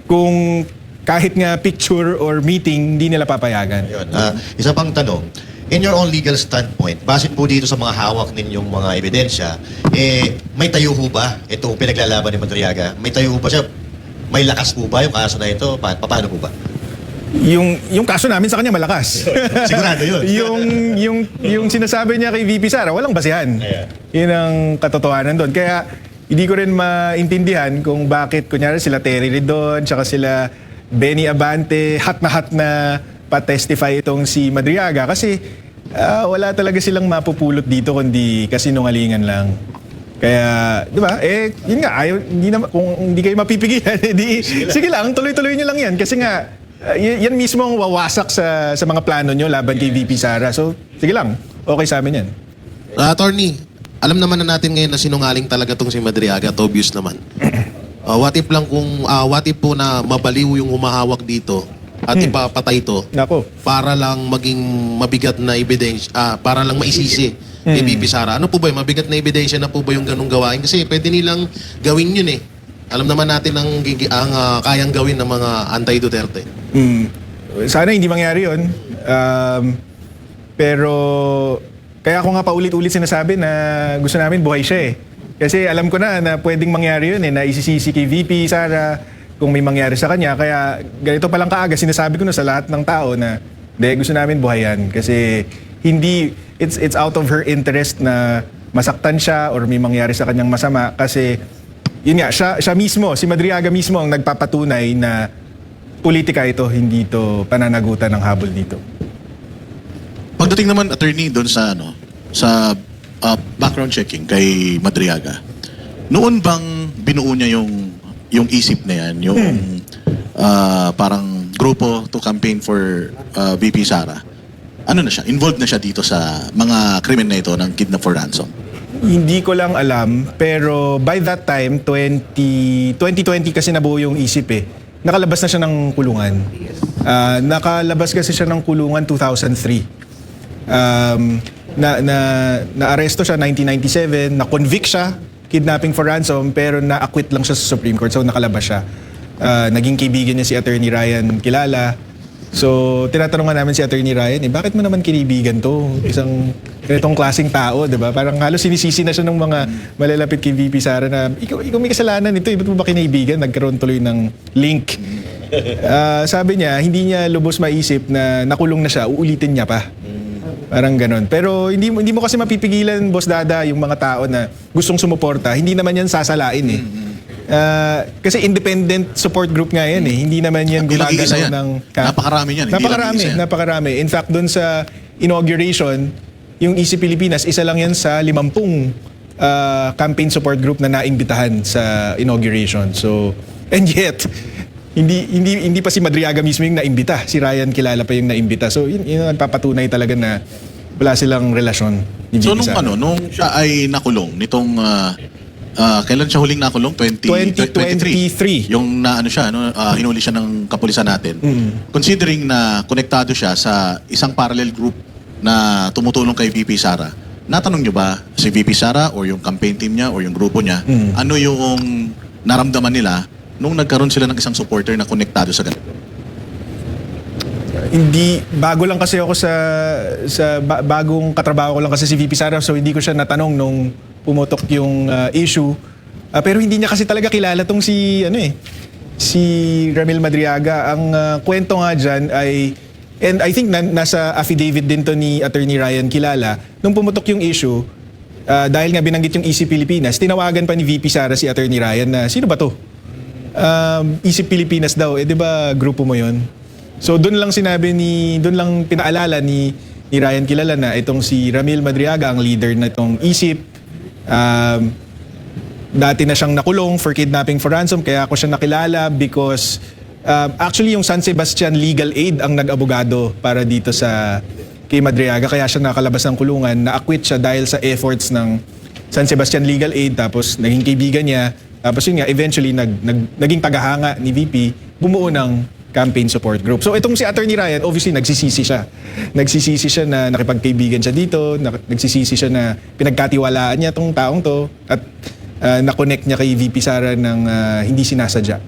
Kung kahit nga picture or meeting, hindi nila papayagan. Yun. Isa pang tanong, in your own legal standpoint, base po dito sa mga hawak ninyong mga ebidensya, may tayo ho ba itong pinaglalaban ni Madriaga? May tayo ho ba siya? May lakas po ba yung kaso na ito? Paano po ba? Yung kaso namin sa kanya malakas. Sigurado yun. yung sinasabi niya kay VP Sara, walang basihan. Yun ang katotohanan doon. Kaya hindi ko rin maintindihan kung bakit kunyari sila Terry Ridon, tsaka sila Benny Abante, hat na pa-testify itong si Madriaga kasi wala talaga silang mapupulot dito kundi kasinungalingan lang. Kaya, di ba? Yun nga, kung hindi kayo mapipigilan, sige lang, tuloy-tuloy nyo lang yan. Kasi nga, yan mismo ang wawasak sa mga plano nyo laban kay VP Sara. So, sige lang, okay sa amin yan. Attorney, alam naman na natin ngayon na sinungaling talaga tong si Madriaga at obvious naman. What if po na mabaliw yung humahawak dito at ipapatay ito Nako. para lang maging mabigat na ebidensya, para lang maisisi kay VP Sara. Ano po ba yung mabigat na ebidensya na po ba yung ganung gawain? Kasi pwede nilang gawin yun eh. Alam naman natin ang kayang gawin ng mga anti-Duterte. Sana hindi mangyari yun. Pero kaya ako nga paulit-ulit sinasabi na gusto namin buhay siya eh. Kasi alam ko na pwedeng mangyari yun eh, na isisisi kay VP Sara kung may mangyari sa kanya. Kaya ganito palang kaaga, sinasabi ko na sa lahat ng tao na gusto namin buhayan. Kasi it's out of her interest na masaktan siya or may mangyari sa kanyang masama. Kasi yun nga, siya mismo, si Madriaga mismo ang nagpapatunay na politika ito, hindi ito pananagutan ng habol dito. Pagdating naman, attorney, doon sa background checking kay Madriaga, noon bang binuo niya yung isip na yan, yung parang grupo to campaign for VP Sara? Ano na siya? Involved na siya dito sa mga krimen na ito ng kidnap for ransom? Hindi ko lang alam, pero by that time, 2020 kasi nabuo yung isip eh. Nakalabas na siya ng kulungan. Nakalabas kasi siya ng kulungan 2003. Na-aresto siya 1997, na-convict siya, kidnapping for ransom, pero na-acquit lang siya sa Supreme Court, so nakalabas siya. Naging kaibigan niya si Attorney Ryan Kilala. So, tinatanungan namin si Attorney Ryan, bakit mo naman kinibigan to? Isang ganitong klaseng tao, di ba? Parang halos sinisisi na siya ng mga malalapit kay VP Sara na, ikaw may kasalanan ito, ba't mo ba kinibigan? Nagkaroon tuloy ng link. Sabi niya, hindi niya lubos maisip na nakulong na siya, uulitin niya pa. Parang ganon. Pero hindi mo kasi mapipigilan, Boss Dada, yung mga tao na gustong sumuporta. Hindi naman yan sasalain eh. Kasi independent support group nga yan eh. Hindi naman yan Hindi lang isa yan. ng... Napakarami yan. Hindi lang isa yan. Napakarami. In fact, doon sa inauguration, yung EC Pilipinas, isa lang yan sa 50 campaign support group na naimbitahan sa inauguration. So, and yet, hindi pa si Madriaga mismo yung naimbita. Si Ryan Kilala pa yung naimbita. So, yun nagpapatunay talaga na wala silang relasyon. So, nung siya ay nakulong, nitong... kailan siya huling nakulong? 2023. Yung hinuli siya ng kapulisan natin. Considering na konektado siya sa isang parallel group na tumutulong kay VP Sara, natanong niyo ba si VP Sara or yung campaign team niya or yung grupo niya, ano yung naramdaman nila nung nagkaroon sila ng isang supporter na konektado sa ganito? Hindi, bago lang kasi ako bagong katrabaho ko lang kasi si VP Sara, so hindi ko siya natanong nung pumutok yung issue. Pero hindi niya kasi talaga kilala tong si Ramil Madriaga. Ang kwento nga dyan ay, and I think nasa affidavit din to ni Attorney Ryan Kilala, nung pumutok yung issue, dahil nga binanggit yung EC Pilipinas, tinawagan pa ni VP Sara si Attorney Ryan na, sino ba to? EC Pilipinas daw, di ba grupo mo yon? So doon lang pinaalala ni Ryan Kilala na itong si Ramil Madriaga ang leader na itong ISIP. Dati na siyang nakulong for kidnapping for ransom, kaya ako siya nakilala because actually yung San Sebastian Legal Aid ang nag-abogado para dito sa kay Madriaga, kaya siya nakalabas ng kulungan. Na-acquit siya dahil sa efforts ng San Sebastian Legal Aid, tapos naging kaibigan niya, tapos yun nga eventually naging tagahanga ni VP, bumuo ng campaign support group. So itong si Attorney Ryan, obviously nagsisisi siya. Nagsisisi siya na nakipagkaibigan siya dito, nagsisisi siya na pinagkatiwalaan niya tong taong to at na-connect niya kay VP Sara ng hindi sinasadya.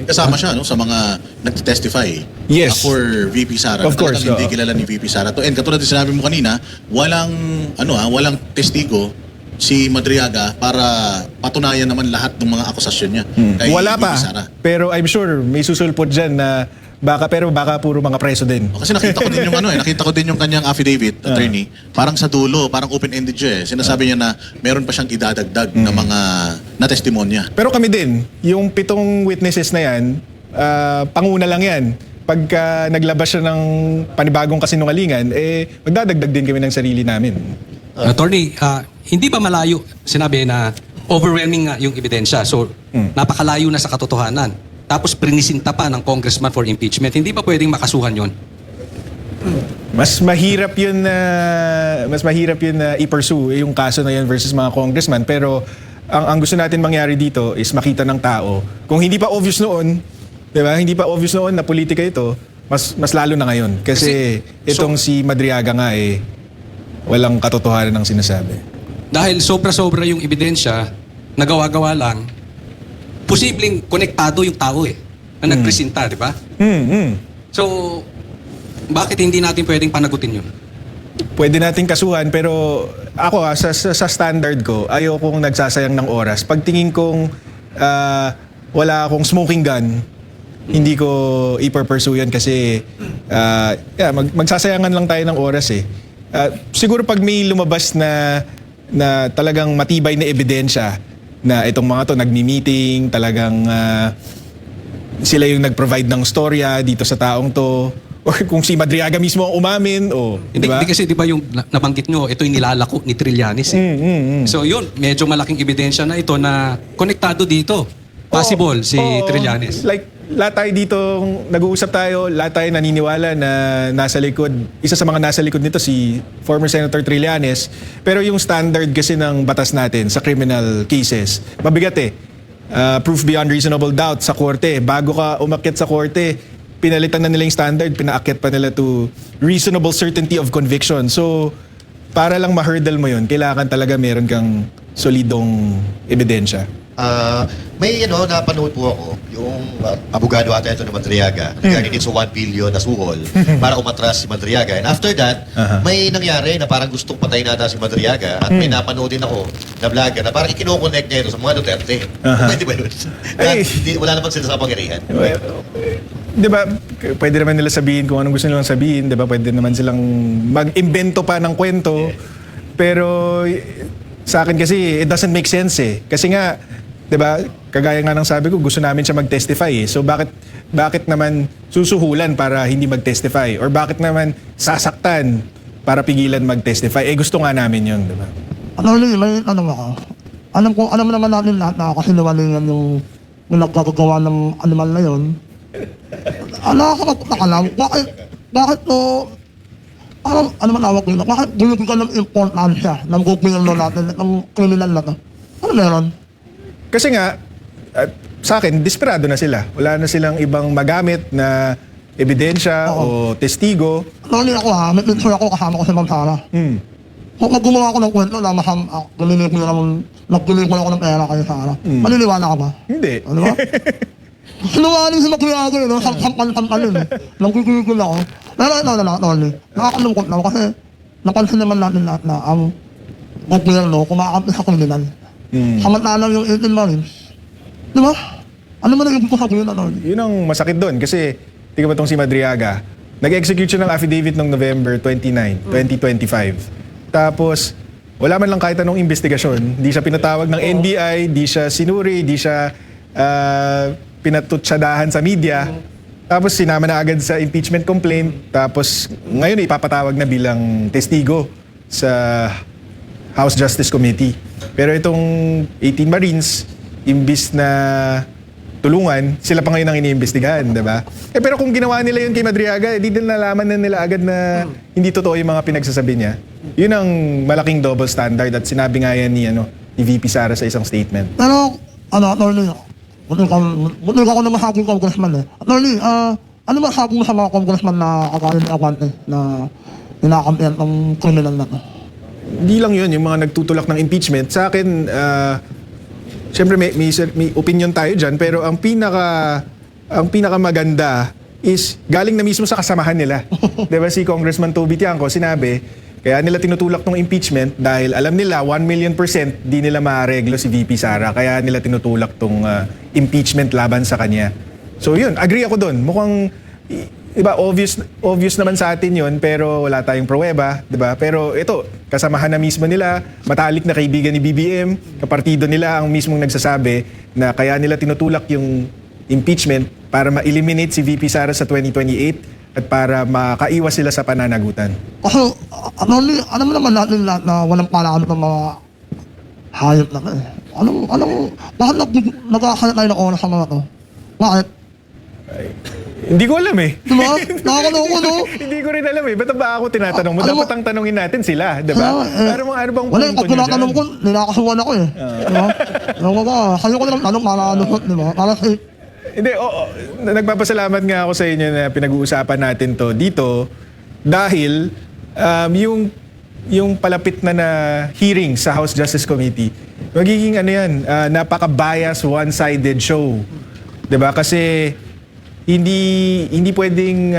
Kasama siya sa mga nag-testify Yes. for VP Sara. Of course, Hindi kilala ni VP Sara to. And katulad din sinabi mo kanina, walang testigo si Madriaga para patunayan naman lahat ng mga akusasyon niya kay Wala VP pa. Sara. Pero I'm sure may susulpot dyan na baka puro mga preso din. Kasi nakita ko din yung nakita ko din yung kanyang affidavit, attorney. Parang sa dulo, parang open-ended siya eh. Sinasabi niya na meron pa siyang idadagdag na mga na testimonya. Pero kami din, yung 7 witnesses na yan, panguna lang yan. Pagka naglabas siya ng panibagong kasinungalingan, magdadagdag din kami ng sarili namin. Attorney, hindi ba malayo sinabi na overwhelming nga yung ebidensya? So, napakalayo na sa katotohanan. Tapos prinisinta pa ng congressman for impeachment. Hindi ba pwedeng makasuhan yon? Mas mahirap yun na i-pursue yung kaso na yun versus mga congressman. Pero ang gusto natin mangyari dito is makita ng tao. Kung hindi pa obvious noon, di ba? Hindi pa obvious noon na politika ito, mas lalo na ngayon. Kasi itong si Madriaga nga walang katotohanan ng sinasabi. Dahil sobra-sobra yung ebidensya, nagawa-gawa lang, posibleng konektado yung tao na nagpresenta, di ba? So, bakit hindi natin pwedeng panagutin yun? Pwede nating kasuhan, pero ako sa standard ko, ayokong nagsasayang ng oras. Pag tingin kong wala akong smoking gun, hindi ko i-pursue yan kasi magsasayangan lang tayo ng oras eh. Siguro pag may lumabas na talagang matibay na ebidensya na itong mga to nagmi-meeting, talagang sila yung nag-provide ng storya dito sa taong to, or kung si Madriaga mismo ang umamin, Hindi kasi di ba yung nabanggit nyo, ito yung nilalako ni Trillanes. So yun, medyo malaking ebidensya na ito na konektado dito. Possible si Trillanes. Like, lahat tayo dito, nag-uusap tayo, lahat tayo naniniwala na nasa likod, isa sa mga nasa likod nito si former Senator Trillanes. Pero yung standard kasi ng batas natin sa criminal cases, mabigat proof beyond reasonable doubt sa korte. Bago ka umakyat sa korte, pinalitan na nila yung standard, pinaakyat pa nila to reasonable certainty of conviction. So, para lang ma-hurdle mo yun, kailangan talaga meron kang solidong ebidensya. May napanood po ako, yung abogado ata ito ni Madriaga, regarding dito sa 1 billion na suhol para umatras si Madriaga. And after that, may nangyari na parang gustong patayin nata si Madriaga at may napanood din ako na vlogger na parang ikinoconnect niya ito sa mga Duterte. Pwede ba yun? Wala naman sila sa pangyarihan. Di ba, pwede naman nila sabihin kung anong gusto nilang sabihin, di ba? Pwede naman silang mag-imbento pa ng kwento. Pero sa akin kasi, it doesn't make sense eh. Kasi nga, di ba, kagaya nga ng sabi ko, gusto namin siya mag-testify eh. So bakit naman susuhulan para hindi mag-testify? Or bakit naman sasaktan para pigilan mag-testify? Gusto nga namin yun, di ba? May tanong ako. Alam naman natin lahat na kasinungalingan yung nagkakagawa ng animal na yun. Nakakalam, bakit ano man awag nila? Bakit binibigyan ng importansya ng gobyerno natin ng kriminal na to? Ano meron? Kasi nga, sa akin, desperado na sila. Wala na silang ibang magamit na ebidensya o testigo. Nani ako may picture ako kasama ko sa Mansara. Kung gumawa ako ng kwento na nagpiling ko ako ng pera kayo Sara. Maniniwala ka ba? Hindi. Ano ba? Sinungaling si Madriaga sampan-sampan yun Nagkikigil ako. Pero ito na lang, Tony. Nakakalungkot na ako kasi napansin naman natin lahat na ang gobyerno kumakampi sa kriminal. Samantalang yung 18 Marines. Di ba? Ano man ang ibig ko sabihin na Tony? Yun ang masakit doon kasi tingnan mo itong si Madriaga. Nag-execute siya ng affidavit noong November 29, 2025. Tapos, wala man lang kahit anong investigasyon. Di siya pinatawag ng NBI, di siya sinuri, di siya pinatutsadahan sa media. Tapos sinama na agad sa impeachment complaint. Tapos ngayon ipapatawag na bilang testigo sa House Justice Committee. Pero itong 18 Marines, imbis na tulungan, sila pa ngayon ang iniimbestigahan, diba? Pero kung ginawa nila yun kay Madriaga, di din nalaman na nila agad na hindi totoo yung mga pinagsasabi niya. Yun ang malaking double standard at sinabi nga yan ni VP Sara sa isang statement. Pero, Attorney, buti ka ako na masabing congressman eh. Attorney, ano masabi mo sa mga congressman na akala ni Abante na ninakampihan ng criminal na to? Hindi lang yun, yung mga nagtutulak ng impeachment. Sa akin, siyempre may opinion tayo dyan, pero ang pinaka maganda is galing na mismo sa kasamahan nila. Diba si Congressman Toby Tiangco sinabi, kaya nila tinutulak ng impeachment dahil alam nila 1,000,000% di nila maareglo si VP Sara. Kaya nila tinutulak tong impeachment laban sa kanya. So yun, agree ako doon. Mukhang Diba, obvious naman sa atin yun, pero wala tayong pruweba, diba? Pero ito, kasamahan na mismo nila, matalik na kaibigan ni BBM, kapartido nila ang mismong nagsasabi na kaya nila tinutulak yung impeachment para ma-eliminate si VP Sara sa 2028 at para makaiwas sila sa pananagutan. Kasi, alam mo naman natin lahat na walang palaan ng mga hayop na eh. Bakit nagkakalit tayo ng oras sa mga to? Bakit? Hindi ko alam eh. Diba? Nakakaloko, no? Hindi ko rin alam eh. Ba't ba ako tinatanong mo? Alam mo- Dapat ang tanongin natin sila, diba? Ano bang Wala, punto pag nyo tinatanong ko, dyan? ninakasuhan ako eh. Diba? Ewan ko ba, kayo ko lang tanong para ano, diba? Para sa Hindi, nagpapasalamat nga ako sa inyo na pinag-uusapan natin to dito dahil yung palapit na hearing sa House Justice Committee, magiging ano yan, napaka-bias, one-sided show. 'Di ba? Kasi hindi pwedeng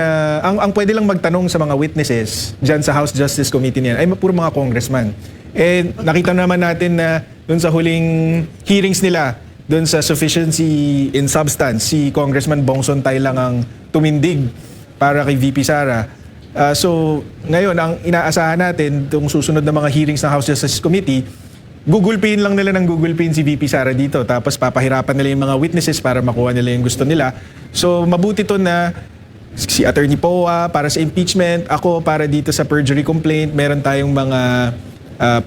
ang pwede lang magtanong sa mga witnesses diyan sa House Justice Committee niyan ay puro mga congressman. Eh nakita naman natin na doon sa huling hearings nila, doon sa sufficiency in substance, si Congressman Bongson Tay lang ang tumindig para kay VP Sara. So ngayon ang inaasahan natin itong susunod na mga hearings ng House Justice Committee, gugulpiin lang nila ng gugulpiin si VP Sara dito, tapos papahirapan nila yung mga witnesses para makuha nila yung gusto nila. So mabuti to na si Attorney Poa para sa impeachment, ako para dito sa perjury complaint, meron tayong mga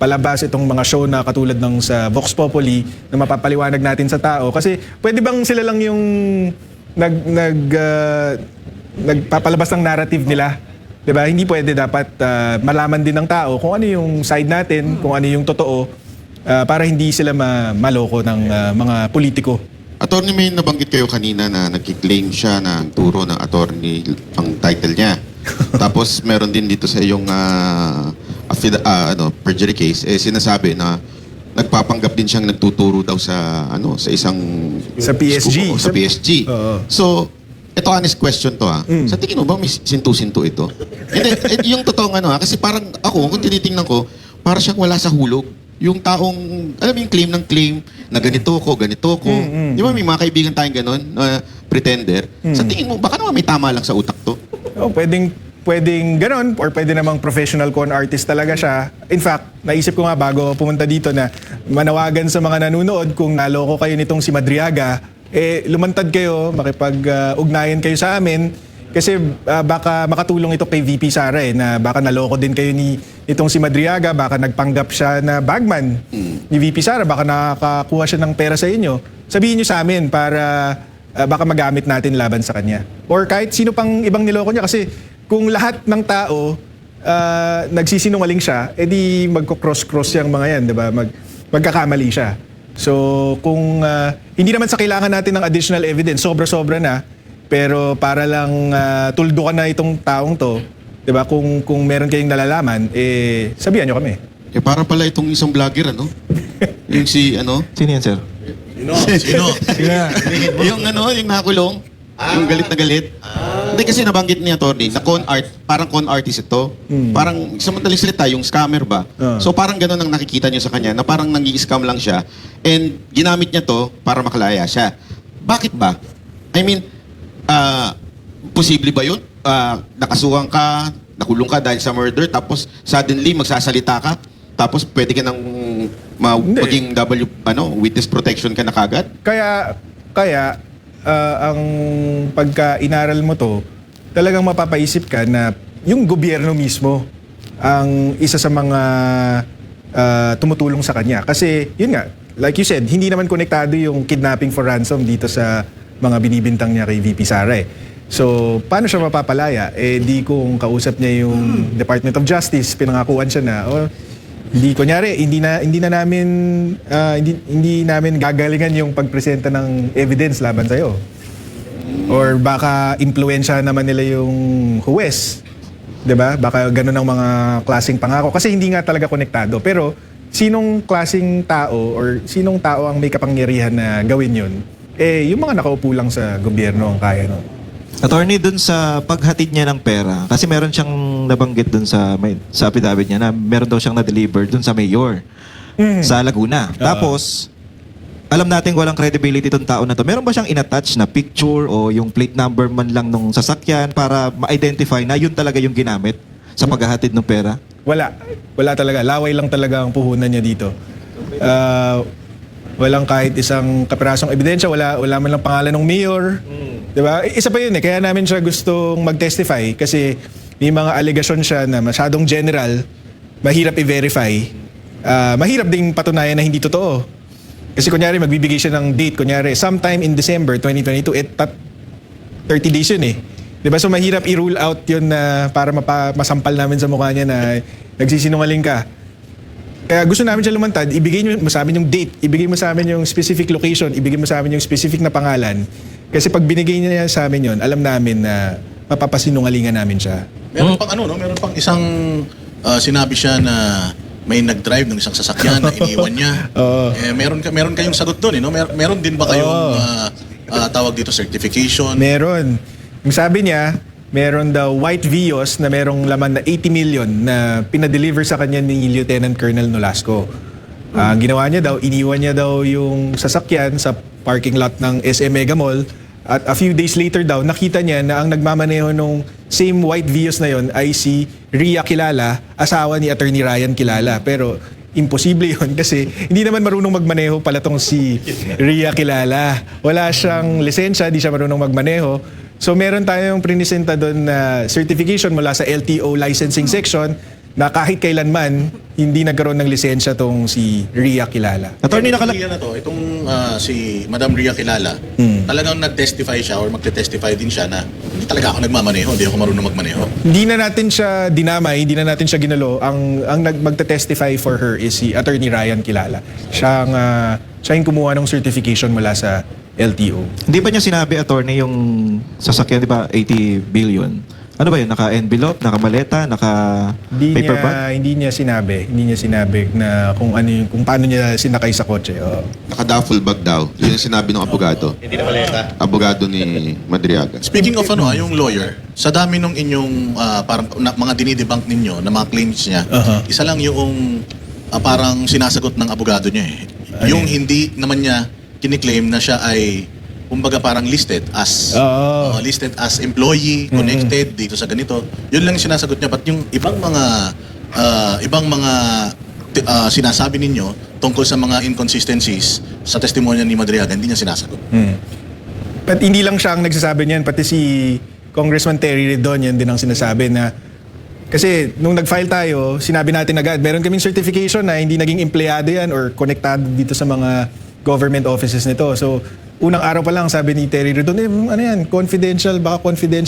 palabas itong mga show na katulad ng sa Vox Populi na mapapaliwanag natin sa tao. Kasi pwede bang sila lang yung nagpapalabas ng narrative nila? 'Di ba? Hindi pwede, dapat malaman din ng tao kung ano yung side natin, kung ano yung totoo, para hindi sila maloko ng mga politiko. Attorney, may nabanggit kayo kanina na nagkiklaim siya ng turo ng attorney ang title niya. Tapos meron din dito sa iyong perjury case, sinasabi na nagpapanggap din siyang nagtuturo daw sa sa isang Sa PSG. school, sa PSG. Oo. So, ito honest question to Sa tingin mo ba may sintu-sintu ito? Hindi, yung totoong kasi parang ako, kung tinitingnan ko, parang siyang wala sa hulog. Yung taong, alam mo yung claim ng claim na ganito ko. Di ba may mga kaibigan tayong ganon, pretender? Sa tingin mo, baka naman may tama lang sa utak to? Pwedeng ganon, or pwede namang professional con artist talaga siya. In fact, naisip ko nga bago pumunta dito na manawagan sa mga nanonood, kung naloko kayo nitong si Madriaga, lumantad kayo, makipag-ugnayan kayo sa amin. Kasi baka makatulong ito kay VP Sara na baka naloko din kayo itong si Madriaga, baka nagpanggap siya na bagman ni VP Sara, baka nakakakuha siya ng pera sa inyo. Sabihin niyo sa amin para baka magamit natin laban sa kanya. Or kahit sino pang ibang niloko niya, kasi kung lahat ng tao nagsisinungaling siya, edi magko-cross-cross yung mga yan, di ba? Magkakamali siya. So kung hindi naman sa kailangan natin ng additional evidence, sobra-sobra na, pero para lang tuldukan na itong taong to, 'di ba? Kung meron kayong nalalaman, sabihan niyo kami. Para pala itong isang vlogger, yung si, Sino yan, sir? Sino? yung nakulong, yung galit na galit. Hindi, kasi nabanggit ni attorney na parang con artist ito. Parang, sa madaling salita, yung scammer ba? So parang ganun ang nakikita niyo sa kanya, na parang nangi-scam lang siya, and ginamit niya to para makalaya siya. Bakit ba? I mean, posible ba yun? Nakasuhan ka, nakulong ka dahil sa murder, tapos suddenly magsasalita ka, tapos pwede ka nang maging witness protection ka na kagad? Kaya ang pagka-inaral mo to, talagang mapapaisip ka na yung gobyerno mismo ang isa sa mga tumutulong sa kanya. Kasi yun nga, like you said, hindi naman konektado yung kidnapping for ransom dito sa mga binibintang niya kay VP Sara. So, paano siya mapapalaya? Di kung kausap niya yung Department of Justice, pinangakuan siya na, hindi namin gagalingan yung pagpresenta ng evidence laban sa'yo. Or baka impluwensya naman nila yung huwes. 'Di ba? Baka ganun ang mga klaseng pangako. Kasi hindi nga talaga konektado. Pero, sinong klaseng tao or sinong tao ang may kapangyarihan na gawin yun? Yung mga nakaupo lang sa gobyerno ang kaya nun. Attorney, dun sa paghatid niya ng pera, kasi meron siyang nabanggit dun sa affidavit niya na meron daw siyang na-deliver dun sa mayor sa Laguna. Tapos, alam natin walang credibility itong tao na to. Meron ba siyang inattach na picture o yung plate number man lang nung sasakyan para ma-identify na yun talaga yung ginamit sa paghahatid ng pera? Wala talaga. Laway lang talaga ang puhunan niya dito. Walang kahit isang kapirasong ebidensya, wala man lang pangalan ng mayor. 'Di ba? Isa pa 'yun eh, kaya namin siya gustong mag-testify kasi may mga allegation siya na masyadong general, mahirap i-verify. Mahirap ding patunayan na hindi totoo. Kasi kunyari magbibigay siya ng date, kunyari sometime in December 2022, 30 days yun eh. 'Di ba? So mahirap i-rule out 'yun na para masampal namin sa mukha niya na nagsisinungaling ka. Kaya gusto namin siya lumantad, ibigay mo sa amin yung date, ibigay mo sa amin yung specific location, ibigay mo sa amin yung specific na pangalan. Kasi pag binigay niya sa amin yun, alam namin na mapapasinungalingan namin siya. Meron pang meron pang isang sinabi siya na may nag-drive ng isang sasakyan na iniwan niya. Meron kayong sagot doon, no? Meron din ba kayong tawag dito certification? Meron. Yung sabi niya, meron daw white Vios na merong laman na 80 million na pinadeliver sa kanya ni Lieutenant Colonel Nolasco. Ang ginawa niya daw, iniwan niya daw yung sasakyan sa parking lot ng SM Mega Mall at a few days later daw, nakita niya na ang nagmamaneho nung same white Vios na yon ay si Ria Kilala, asawa ni Attorney Ryan Kilala. Pero imposible yun kasi hindi naman marunong magmaneho pala tong si Ria Kilala. Wala siyang lisensya, di siya marunong magmaneho. So meron tayong prinisenta doon na certification mula sa LTO licensing section na kahit kailanman hindi nagkaroon ng lisensya tong si Ria Kilala. Attorney, Itong si Madam Ria Kilala, talagang nag-testify siya or magte-testify din siya na hindi talaga ako nagmamaneho, hindi ako marunong magmaneho. Hindi na natin siya dinamay, hindi na natin siya ginalo. Ang magte-testify for her is si Attorney Ryan Kilala. Siya yung kumuha ng certification mula sa LTO. Hindi ba niya sinabi, attorney, yung sasakyan, di ba, 80 billion? Ano ba yun? Naka-envelope, naka-maleta, naka-paper bag? Hindi niya sinabi na kung paano niya sinakay sa kotse. Naka-duffel bag daw. Yun yung sinabi ng abogado. Hindi na maleta. Abogado ni Madriaga. Speaking of yung lawyer, sa dami nung inyong parang mga dinidebunk ninyo na mga claims niya, isa lang yung parang sinasagot ng abogado niya eh. Yung hindi naman niya kiniklaim na siya ay kumbaga parang listed as employee connected dito sa ganito. Yun lang yung sinasagot niya. But yung ibang mga sinasabi ninyo tungkol sa mga inconsistencies sa testimonya ni Madriaga, hindi niya sinasagot. But hindi lang siya ang nagsasabi niyan, pati si Congressman Terry Redon yan din ang sinasabi na kasi nung nag-file tayo, sinabi natin agad, meron kaming certification na hindi naging empleyado yan or konektado dito sa mga government offices nito. So, unang araw pa lang sabi ni Terry Redon, ano yan, confidential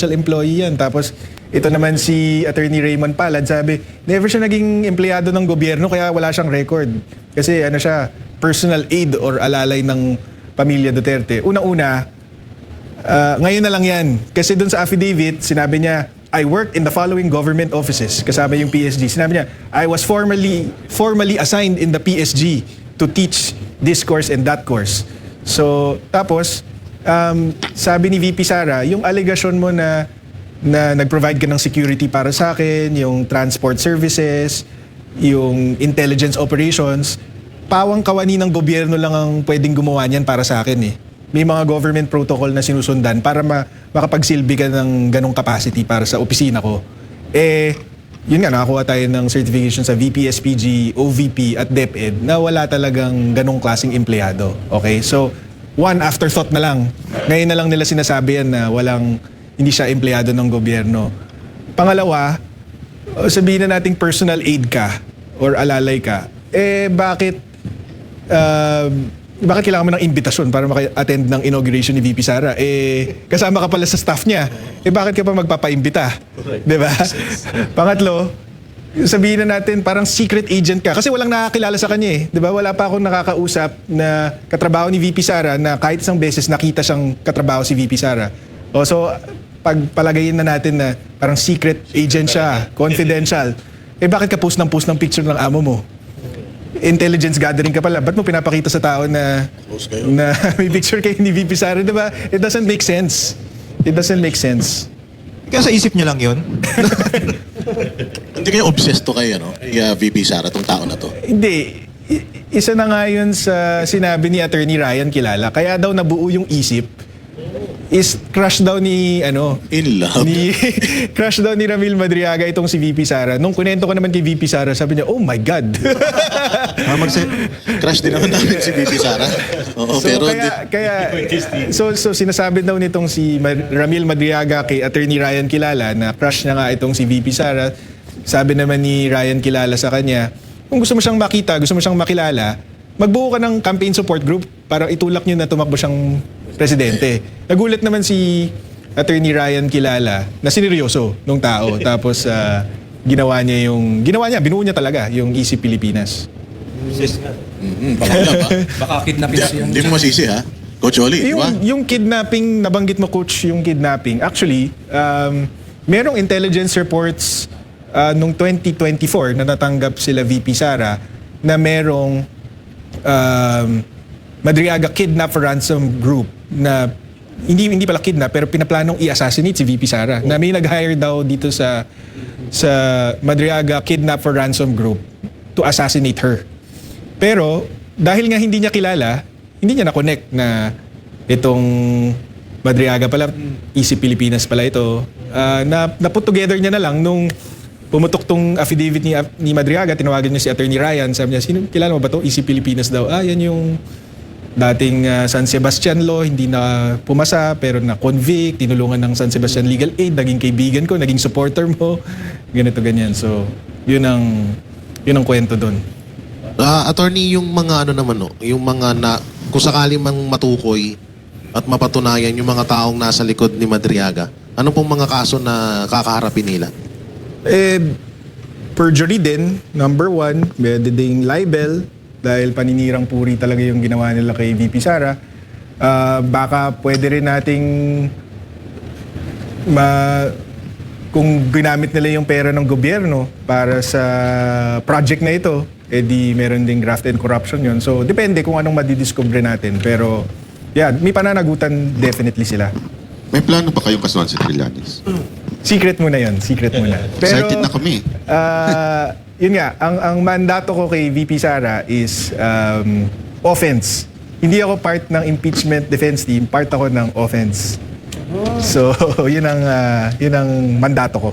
employee yan. Tapos, ito naman si Attorney Raymond Palad, sabi, never siya naging empleyado ng gobyerno kaya wala siyang record. Kasi ano siya, personal aid or alalay ng pamilya Duterte. Una-una, ngayon na lang yan. Kasi dun sa affidavit, sinabi niya, I worked in the following government offices. Kasama yung PSG. Sinabi niya, I was formally assigned in the PSG to teach this course and that course. So, tapos, sabi ni VP Sara, yung allegation mo na nag-provide ka ng security para sa akin, yung transport services, yung intelligence operations, pawang kawani ng gobyerno lang ang pwedeng gumawa niyan para sa akin eh. May mga government protocol na sinusundan para makapagsilbi ka ng ganong capacity para sa opisina ko. Yun nga, nakakuha tayo ng certification sa VP-SPG, OVP at DepEd na wala talagang ganong klaseng empleyado. Okay? So, one afterthought na lang. Ngayon na lang nila sinasabi yan na hindi siya empleyado ng gobyerno. Pangalawa, sabihin na nating personal aid ka or alalay ka, bakit kailangan mo ng imbitasyon para maka-attend ng inauguration ni VP Sara? Kasama ka pala sa staff niya. Bakit ka pa magpapaimbita? Diba? Pangatlo, sabihin na natin parang secret agent ka. Kasi walang nakakilala sa kanya eh. Diba? Wala pa akong nakakausap na katrabaho ni VP Sara na kahit isang beses nakita siyang katrabaho si VP Sara. So, pagpalagayin na natin na parang secret agent siya, confidential. Bakit ka post ng picture ng amo mo? Intelligence gathering ka pala. Ba't mo pinapakita sa tao na may picture kayo ni VP Sara? Diba? It doesn't make sense. Kaya sa isip niyo lang yun? Hindi kayo obsessed to kay VP Sara, tong tao na to? Hindi. isa na nga yun sa sinabi ni Attorney Ryan Kilala. Kaya daw nabuo yung isip is crush daw ni In love. crush daw ni Ramil Madriaga itong si VP Sara. Nung kunento ko naman kay VP Sara, sabi niya, oh my God. Crush din naman namin si VP Sara. Oo, So, pero so sinasabi daw nitong si Ramil Madriaga kay Attorney Ryan Kilala na crush niya nga itong si VP Sara. Sabi naman ni Ryan Kilala sa kanya, kung gusto mo siyang makita, gusto mo siyang makilala, magbuo ka ng campaign support group para itulak niyo na tumakbo siyang presidente. Nagulat naman si Attorney Ryan Kilala na sineryoso nung tao. Tapos ginawa niya, binuo niya talaga yung Easy Pilipinas. Baka kidnapin siya. Hindi mo masisi ha? Coach Oli, di ba? Yung kidnapping, nabanggit mo coach yung kidnapping. Actually, merong intelligence reports nung 2024 na natanggap sila VP Sara na merong Madriaga kidnap for ransom group na hindi pala kidnap pero pinaplanong i-assassinate si VP Sara. Na may nag-hire daw dito sa Madriaga kidnap for ransom group to assassinate her. Pero dahil nga hindi niya kilala, hindi niya na-connect na itong Madriaga pala, Easy Pilipinas pala ito. Na-put together niya na lang nung pumutok tong affidavit ni Madriaga, tinawagan niya si Attorney Ryan, sabi niya, sino, kilala mo ba to? Easy Pilipinas daw. Yan yung dating San Sebastian Law, hindi na pumasa pero na-convict, tinulungan ng San Sebastian Legal Aid, naging kaibigan ko, naging supporter mo, ganito ganyan. So, yun ang kwento doon. Attorney, yung mga yung mga kung sakali mang matukoy at mapatunayan yung mga taong nasa likod ni Madriaga, ano pong mga kaso na kakaharapin nila? Perjury din, number 1, pwede ding libel, dahil paninirang puri talaga yung ginawa nila kay VP Sara. Baka pwede rin nating kung ginamit nila yung pera ng gobyerno para sa project na ito, di meron ding graft and corruption yun. So, depende kung anong madidiscover natin. Pero, may pananagutan definitely sila. May plano pa kayong kasuhan si Trillanes? Secret muna yun, secret muna. Excited na kami. Yun nga, ang mandato ko kay VP Sara is offense. Hindi ako part ng impeachment defense team, part ako ng offense. So, yun ang mandato ko.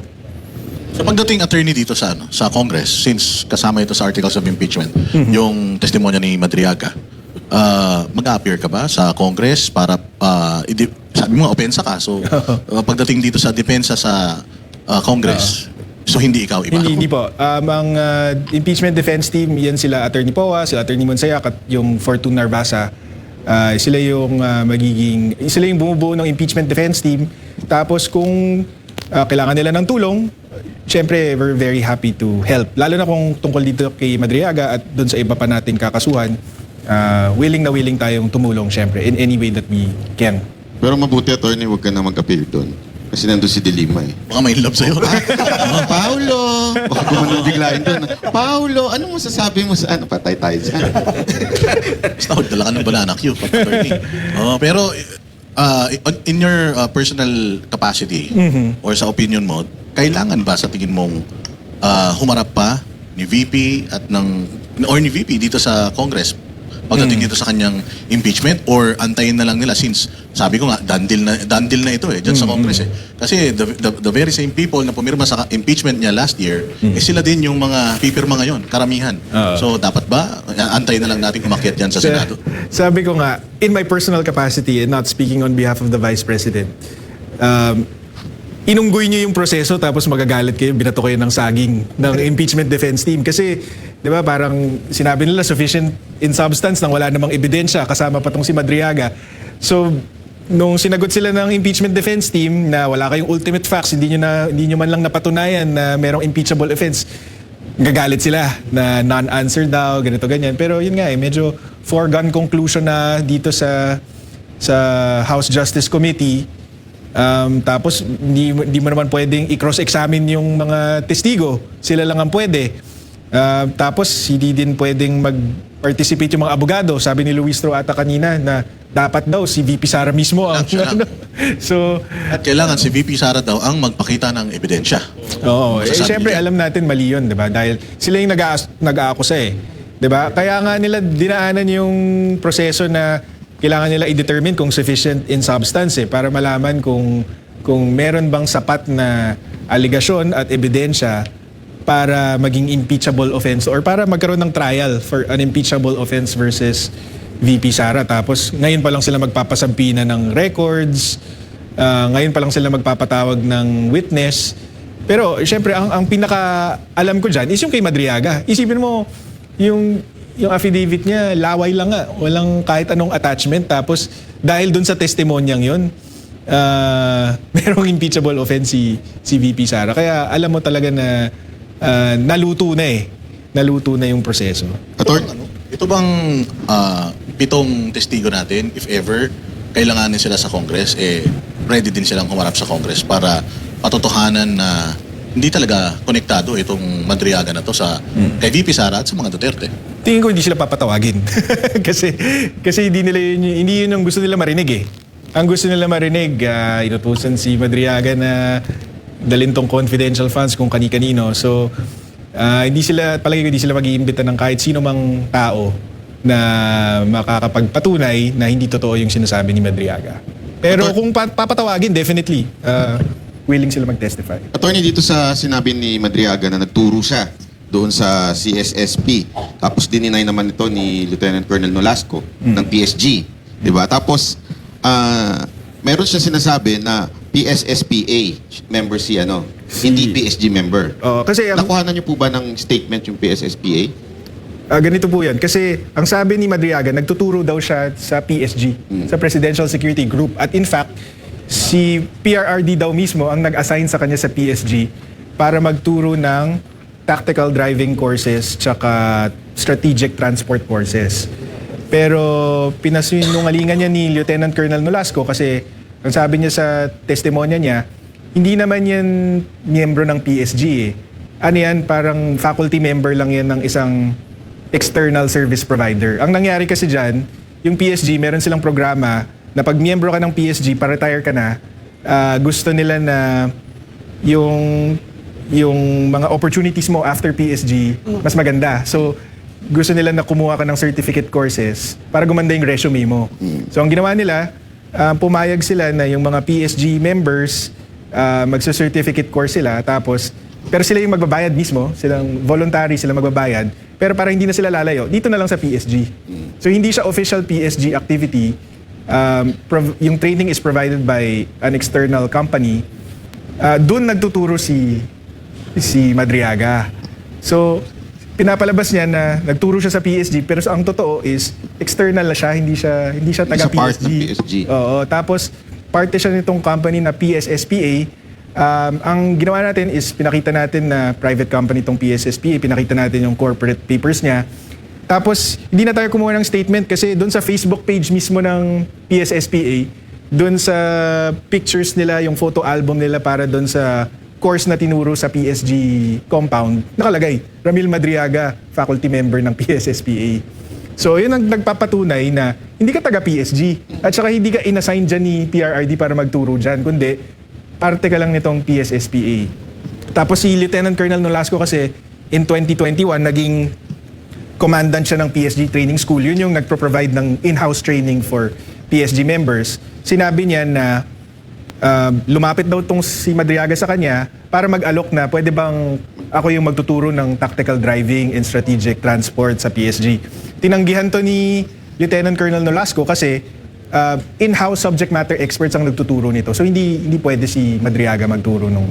So pagdating attorney dito sa Congress, since kasama ito sa articles of impeachment, yung testimonya ni Madriaga, mag-appear ka ba sa Congress para sabi mo opensa ka. So pagdating dito sa depensa sa Congress, so hindi ikaw iba. Hindi po. Ang impeachment defense team, yan sila Attorney Poa, sila Attorney Monsayak at yung Fortune Narvasa. Sila yung bumubuo ng impeachment defense team. Tapos kung kailangan nila ng tulong, syempre, we're very happy to help. Lalo na kung tungkol dito kay Madriaga at doon sa iba pa nating kakasuhan, willing tayong tumulong syempre in any way that we can. Pero mabuti, attorney, huwag ka na mag-appeal doon. Kasi nandun si Dilima eh. Baka may love sa'yo. Paulo! Baka gumanon biglain doon. Paulo, anong masasabi mo sa patay tayo dyan. Basta huwag dala ka ng banana cue. Pero in your personal capacity or sa opinion mo, kailangan ba sa tingin mong humarap pa ni VP or ni VP dito sa Congress pagdating dito sa kanyang impeachment or antayin na lang nila since sabi ko nga done deal na ito dyan sa Congress Kasi the very same people na pumirma sa impeachment niya last year sila din yung mga pipirma ngayon, karamihan. So dapat ba antayin na lang natin umakyat dyan sa Senado? Sabi ko nga, in my personal capacity and not speaking on behalf of the Vice President, inunggoy niyo yung proseso tapos magagalit kayo, binato kayo ng saging ng impeachment defense team. Kasi, di ba, parang sinabi nila sufficient in substance nang wala namang ebidensya kasama pa tong si Madriaga. So, nung sinagot sila ng impeachment defense team na wala kayong ultimate facts, hindi nyo man lang napatunayan na merong impeachable offense, gagalit sila na non-answer daw, ganito, ganyan. Pero yun nga medyo foregone conclusion na dito sa House Justice Committee. Tapos hindi mo naman pwedeng i-cross-examine yung mga testigo. Sila lang ang pwede. Tapos hindi din pwedeng mag-participate yung mga abogado. Sabi ni Luis Troata kanina na dapat daw si VP Sara mismo ang So, at kailangan si VP Sara daw ang magpakita ng ebidensya. Oo. Siyempre alam natin mali yun, di ba? Dahil sila yung nag-aakusa 'Di ba? Kaya nga nila dinaanan yung proseso na kailangan nila i-determine kung sufficient in substance para malaman kung meron bang sapat na aligasyon at ebidensya para maging impeachable offense or para magkaroon ng trial for an impeachable offense versus VP Sara. Tapos ngayon pa lang sila magpapasampina ng records, ngayon pa lang sila magpapatawag ng witness. Pero syempre ang pinaka alam ko dyan is yung kay Madriaga. Isipin mo yung affidavit niya, laway lang nga. Walang kahit anong attachment. Tapos, dahil dun sa testimonyang yun, merong impeachable offense si VP Sara. Kaya alam mo talaga na naluto na eh. Naluto na yung proseso. Ito bang 7 testigo natin, if ever, kailanganin sila sa Congress, ready din silang humarap sa Congress para patotohanan na hindi talaga konektado itong Madriaga na to sa kay VP Sara at sa mga Duterte. Tingin ko hindi sila papatawagin. kasi hindi yun ang gusto nila marinig eh. Ang gusto nila marinig, inutusan si Madriaga na dalhin tong confidential funds kung kani-kanino. So, palagi ko hindi sila mag-iimbita ng kahit sino mang tao na makakapagpatunay na hindi totoo yung sinasabi ni Madriaga. Pero kung papatawagin, definitely, willing sila mag-testify. Attorney, dito sa sinabi ni Madriaga na nagturo siya doon sa CSSP. Tapos dininay naman ito ni Lieutenant Colonel Nolasco ng PSG. Diba? Tapos, meron siya sinasabi na PSSPA member si hindi PSG member. Kasi Nakuhanan niyo po ba ng statement yung PSSPA? ganito po yan. Kasi ang sabi ni Madriaga, nagtuturo daw siya sa PSG, sa Presidential Security Group. At in fact, si PRRD daw mismo ang nag-assign sa kanya sa PSG para magturo ng tactical driving courses tsaka strategic transport courses. Pero pinasinungalingan niya ni Lieutenant Colonel Nolasco kasi ang sabi niya sa testimonya niya, hindi naman yan miyembro ng PSG eh. Ano yan, parang faculty member lang yan ng isang external service provider. Ang nangyari kasi dyan, yung PSG, meron silang programa na pag miyembro ka ng PSG, pa-retire ka na, gusto nila na yung mga opportunities mo after PSG, mas maganda. So, gusto nila na kumuha ka ng certificate courses para gumanda yung resume mo. So, ang ginawa nila, pumayag sila na yung mga PSG members, magsa-certificate course sila, tapos, pero sila yung magbabayad mismo, silang voluntary, sila magbabayad, pero para hindi na sila lalayo, dito na lang sa PSG. So, hindi siya official PSG activity. Yung training is provided by an external company. Doon nagtuturo si Madriaga. So, pinapalabas niya na nagturo siya sa PSG pero ang totoo is external na siya, hindi siya taga Hindi siya part PSG. ng PSG. Oo, tapos parte siya nitong company na PSSPA. Ang ginawa natin is pinakita natin na private company itong PSSPA, pinakita natin yung corporate papers niya. Tapos, hindi na tayo kumuha ng statement kasi doon sa Facebook page mismo ng PSSPA, doon sa pictures nila, yung photo album nila para doon sa course na tinuro sa PSG compound, nakalagay, Ramil Madriaga, faculty member ng PSSPA. So, yun ang nagpapatunay na hindi ka taga PSG at saka hindi ka inassign dyan ni PRRD para magturo dyan, kundi parte ka lang nitong PSSPA. Tapos si Lieutenant Colonel Nolasco kasi in 2021 naging commandant siya ng PSG Training School. Yun yung nagpro-provide ng in-house training for PSG members. Sinabi niya na lumapit daw tong si Madriaga sa kanya para mag-alok na pwede bang ako yung magtuturo ng tactical driving and strategic transport sa PSG. Tinanggihan to ni Lieutenant Colonel Nolasco kasi in-house subject matter experts ang nagtuturo nito. So hindi pwede si Madriaga magturo ng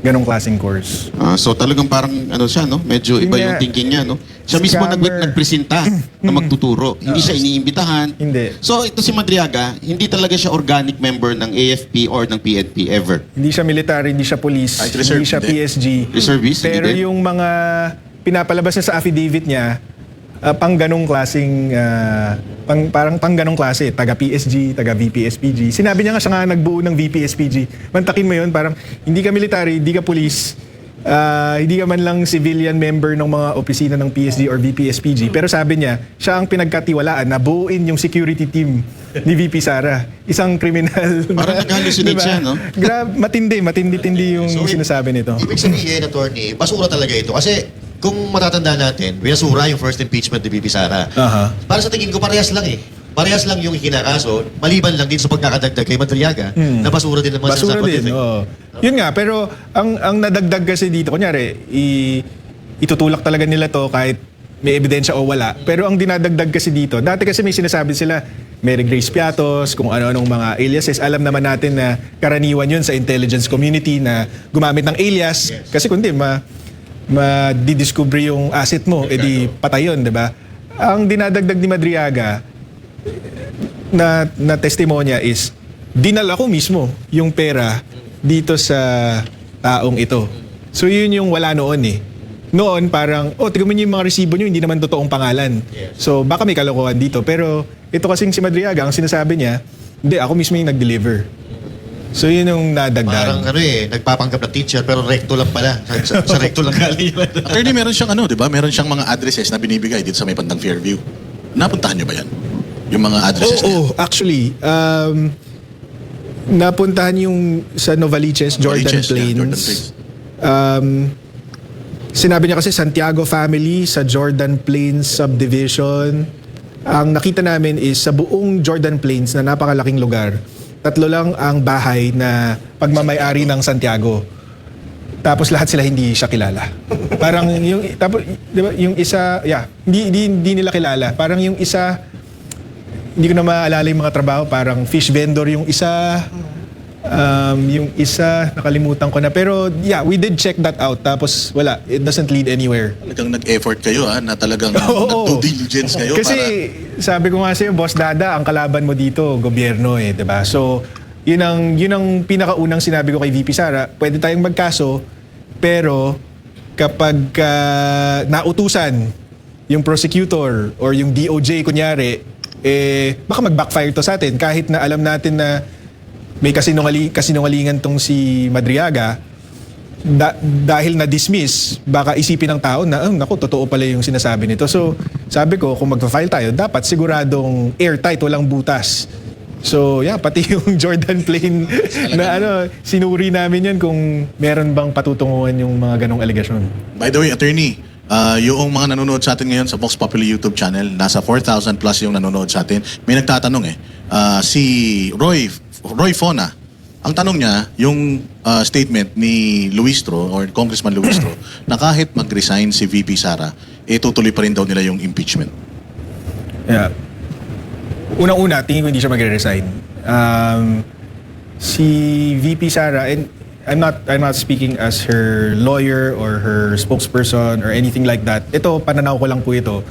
ganong klaseng course. So talagang parang siya, no? Medyo iba yung thinking niya, no? Siya mismo Scammer. nagpresenta na magtuturo. Hindi siya iniimbitahan. Hindi. So ito si Madriaga, hindi talaga siya organic member ng AFP or ng PNP ever. Hindi siya military, hindi siya police, Kahit reserve, hindi siya hindi. PSG. Reservist, hindi Pero din? yung mga pinapalabas niya sa affidavit niya, pang ganong klaseng, parang pang ganong klase, taga PSG, taga VP-SPG. Sinabi niya nga siya nga nagbuo ng VP-SPG. Mantakin mo yun, parang hindi ka military, hindi ka police, hindi ka man lang civilian member ng mga opisina ng PSG or VP-SPG. Pero sabi niya, siya ang pinagkatiwalaan na buuin yung security team ni VP Sara. Isang kriminal. Parang nag-hallucinate siya, no? Matindi yung sinasabi nito. Ibig sabihin, attorney, basura talaga ito. Kasi kung matatanda natin, binasura yung first impeachment ni VP Sara. Aha. Para sa tingin ko, parehas lang eh. Parehas lang yung ikinakaso, maliban lang din sa pagkakadagdag kay Madriaga, na basura din naman Basura sa din, oo. Yun nga, pero ang nadagdag kasi dito, kunyari, itutulak talaga nila to kahit may ebidensya o wala. Pero ang dinadagdag kasi dito, dati kasi may sinasabi sila, Mary Grace Piatos, kung ano-anong mga aliases. Alam naman natin na karaniwan yun sa intelligence community na gumamit ng alias. Kasi kundi ma-didiscover yung asset mo, edi patay yun, di ba? Ang dinadagdag ni Madriaga na testimonya is, dinala ko mismo yung pera dito sa taong ito. So yun yung wala noon eh. Noon parang, tignan mo yung mga resibo nyo, hindi naman totoong pangalan. So baka may kalokohan dito. Pero ito kasing si Madriaga, ang sinasabi niya, hindi, ako mismo yung nag-deliver. So yun yung nadagdag. Parang nagpapanggap na teacher pero recto lang pala. Sa recto lang galing yun. Attorney, meron siyang di ba? Meron siyang mga addresses na binibigay dito sa may bandang Fairview. Napuntahan niyo ba yan? Yung mga addresses na yan? Actually, napuntahan yung sa Novaliches, Jordan Novaliches, yeah, Plains. Jordan Plains. Sinabi niya kasi Santiago family sa Jordan Plains subdivision. Ang nakita namin is sa buong Jordan Plains na napakalaking lugar, 3 lang ang bahay na pagmamay-ari ng Santiago. Tapos lahat sila hindi siya kilala. Parang yung tapos di ba, yung isa, hindi nila kilala. Parang yung isa, hindi ko na maalala yung mga trabaho, parang fish vendor yung isa. Yung isa, nakalimutan ko na. Pero we did check that out. Tapos wala, it doesn't lead anywhere. Talagang nag-effort kayo na talagang Oo. nag-due diligence kayo Kasi para... sabi ko nga sa'yo, Boss Dada, ang kalaban mo dito, gobyerno diba? So, yun ang pinakaunang sinabi ko kay VP Sara, pwede tayong magkaso, pero kapag nautusan yung prosecutor or yung DOJ kunyari, baka mag-backfire to sa atin kahit na alam natin na may kasinungalingan tong si Madriaga. Dahil na-dismiss, baka isipin ng tao na, naku, totoo pala yung sinasabi nito. So, sabi ko, kung magpa-file tayo, dapat siguradong airtight, walang butas. So, pati yung Jordan Plain na sinuri namin yun kung meron bang patutunguhan yung mga ganong alegasyon. By the way, attorney, yung mga nanonood sa atin ngayon sa Vox Populi YouTube channel, nasa 4,000 plus yung nanonood sa atin. May nagtatanong si Roy Fona, ang tanong niya, yung statement ni Luistro or Congressman Luistro na kahit mag-resign si VP Sara, tutuloy pa rin daw nila yung impeachment. Yeah. Unang-una, tingin ko hindi siya magre-resign. Si VP Sara, and I'm not speaking as her lawyer or her spokesperson or anything like that. Ito, pananaw ko lang po ito.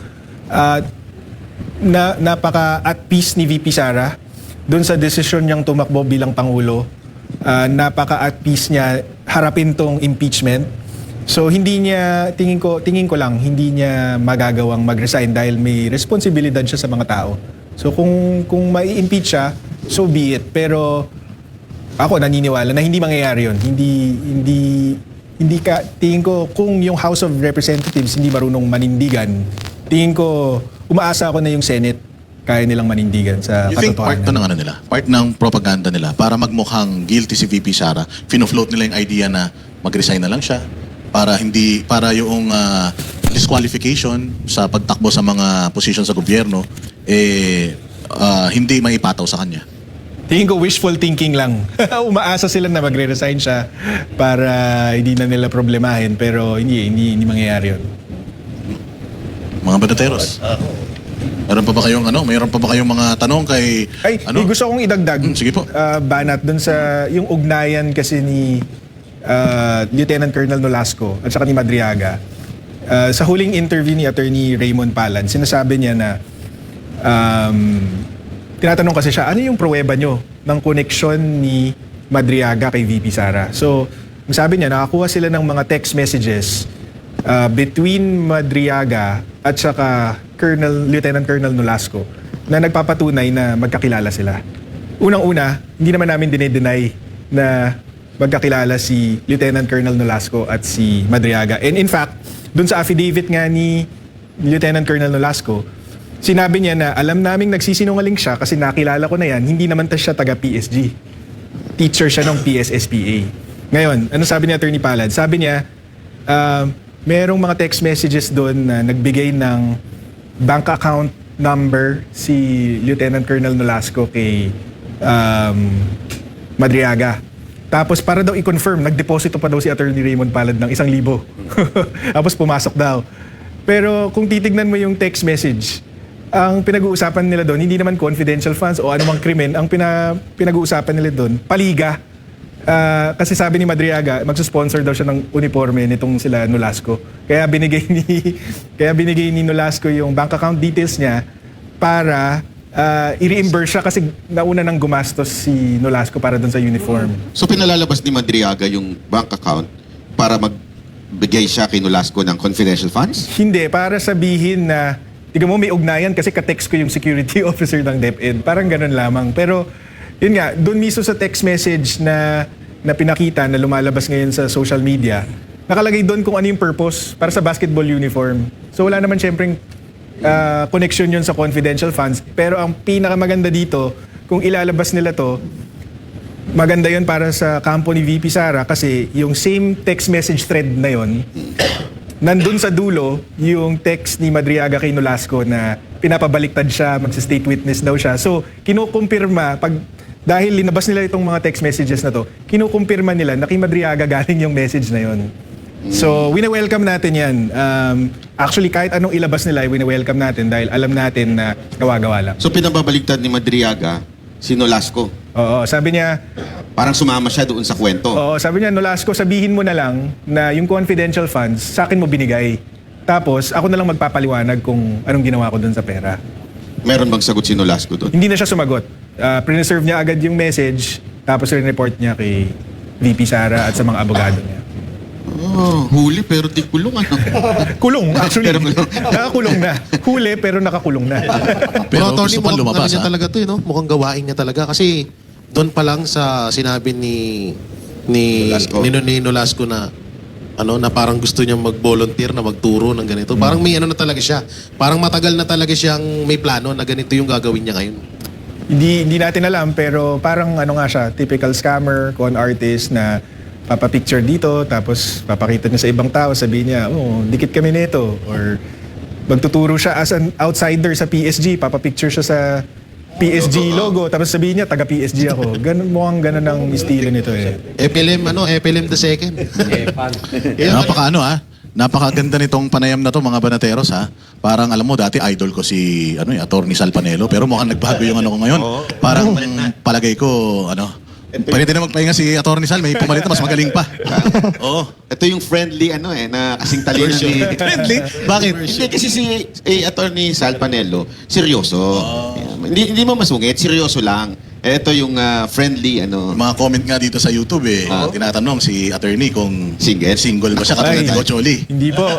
Napaka at peace ni VP Sara doon sa desisyon niyang tumakbo bilang Pangulo. Napaka at peace niya harapin tong impeachment. So hindi niya, tingin ko lang, hindi niya magagawang mag-resign dahil may responsibilidad siya sa mga tao. So kung mai-impeach siya, so be it. Pero ako naniniwala na hindi mangyayari yun. Tingin ko kung yung House of Representatives hindi marunong manindigan, tingin ko umaasa ako na yung Senate kaya nilang manindigan sa You think part katotohanan. to ng part ng propaganda nila para magmukhang guilty si VP Sara, fino-float nila yung idea na mag-resign na lang siya para yung disqualification sa pagtakbo sa mga posisyon sa gobyerno hindi maipataw sa kanya. Tingin ko wishful thinking lang. Umaasa sila na magre-resign siya para hindi na nila problemahin pero hindi mangyayari yun. Mga banateros. Mayroon pa ba kayong mga tanong kay May gusto kong idagdag. Sige po. Banat dun sa yung ugnayan kasi ni Lieutenant Colonel Nolasco at saka ni Madriaga. Sa huling interview ni Attorney Raymond Palad, sinasabi niya na tinatanong kasi siya, ano yung pruweba nyo ng koneksyon ni Madriaga kay VP Sara? So, sabi niya, nakakuha sila ng mga text messages between Madriaga at saka Lieutenant Colonel Nolasco na nagpapatunay na magkakilala sila. Unang-una, hindi naman namin dinedeny na magkakilala si Lieutenant Colonel Nolasco at si Madriaga. And in fact, dun sa affidavit nga ni Lieutenant Colonel Nolasco, sinabi niya na alam naming nagsisinungaling siya kasi nakilala ko na yan, hindi naman siya taga PSG. Teacher siya ng PSSPA. Ngayon, ano sabi ni Attorney Palad? Sabi niya, merong mga text messages doon na nagbigay ng bank account number si Lieutenant Colonel Nolasco kay Madriaga. Tapos para daw i-confirm, nagdeposito pa daw si Attorney Raymond Palad ng 1,000. Tapos pumasok daw. Pero kung titignan mo yung text message, ang pinag-uusapan nila doon, hindi naman confidential funds o anumang krimen, ang pinag-uusapan nila doon, paliga. Kasi sabi ni Madriaga, magsusponsor daw siya ng uniforme nitong sila Nolasco. Kaya binigay ni Nolasco yung bank account details niya para i-reimburse siya kasi nauna nang gumastos si Nolasco para doon sa uniform. So pinalalabas ni Madriaga yung bank account para magbigay siya kay Nolasco ng confidential funds? Hindi, para sabihin na, tiga mo may ugnayan kasi ka-text ko yung security officer ng DepEd. Parang ganun lamang. Pero yun nga, doon mismo sa text message na pinakita na lumalabas ngayon sa social media, nakalagay doon kung ano yung purpose para sa basketball uniform. So wala naman syempreng connection yun sa confidential funds. Pero ang pinakamaganda dito, kung ilalabas nila to, maganda yun para sa kampo ni VP Sara kasi yung same text message thread na yun, nandun sa dulo yung text ni Madriaga kay Nolasco na pinapabaliktad siya, magsa-state witness daw siya. So, kinukumpirma, dahil linabas nila itong mga text messages na to, kinukumpirma nila na kay Madriaga galing yung message na yun. So, wina-welcome natin yan. Actually, kahit anong ilabas nila, wina-welcome natin dahil alam natin na gawa-gawa lang. So pinababaligtad ni Madriaga si Nolasco. Oo, sabi niya, Parang sumama siya doon sa kwento. oo, sabi niya, Nolasco, sabihin mo na lang na yung confidential funds sa akin mo binigay. Tapos, ako na lang magpapaliwanag kung anong ginawa ko dun sa pera. Meron bang sagot si Nolasco doon? Hindi na siya sumagot. Preserve niya agad yung message, tapos rin-report niya kay VP Sara at sa mga abogado niya. Oh, huli pero di kulong ano. Kulong, actually. Pero kulong. Nakakulong na. Huli, pero nakakulong na. Pero Tony, gusto pang mukhang lumabas, ano niya ha? talaga to, no? Mukhang gawain niya talaga. Kasi doon pa lang sa sinabi ni Nolasco. ni Nolasco na na parang gusto niya mag-volunteer na magturo ng ganito. Parang may na talaga siya. Parang matagal na talaga siyang may plano na ganito yung gagawin niya ngayon. Hindi natin alam, pero parang nga siya, typical scammer, con artist na papapicture dito, tapos papakita niya sa ibang tao, sabihin niya, dikit kami nito. Or magtuturo siya as an outsider sa PSG, papapicture siya sa PSG logo, tapos sabihin niya, taga PSG ako. Mukhang ganun ang estilo nito eh. FLM the second. Napakaganda nitong panayam na to, mga banateros, ha. Parang alam mo dati idol ko si Attorney Sal Panelo, pero mukhang nagbago yung ko ngayon. Parang palagay ko pwede na magpahinga si Attorney Sal, may pumalit na mas magaling pa. Oo. Ito yung friendly na kasing talino ni... Friendly? Bakit? Hindi, kasi si Attorney Sal Panelo, seryoso. Hindi mo masungit, seryoso lang. Ito yung friendly Mga comment nga dito sa YouTube tinatanong si attorney kung single ba siya katulad ni Gocholi. Hindi po.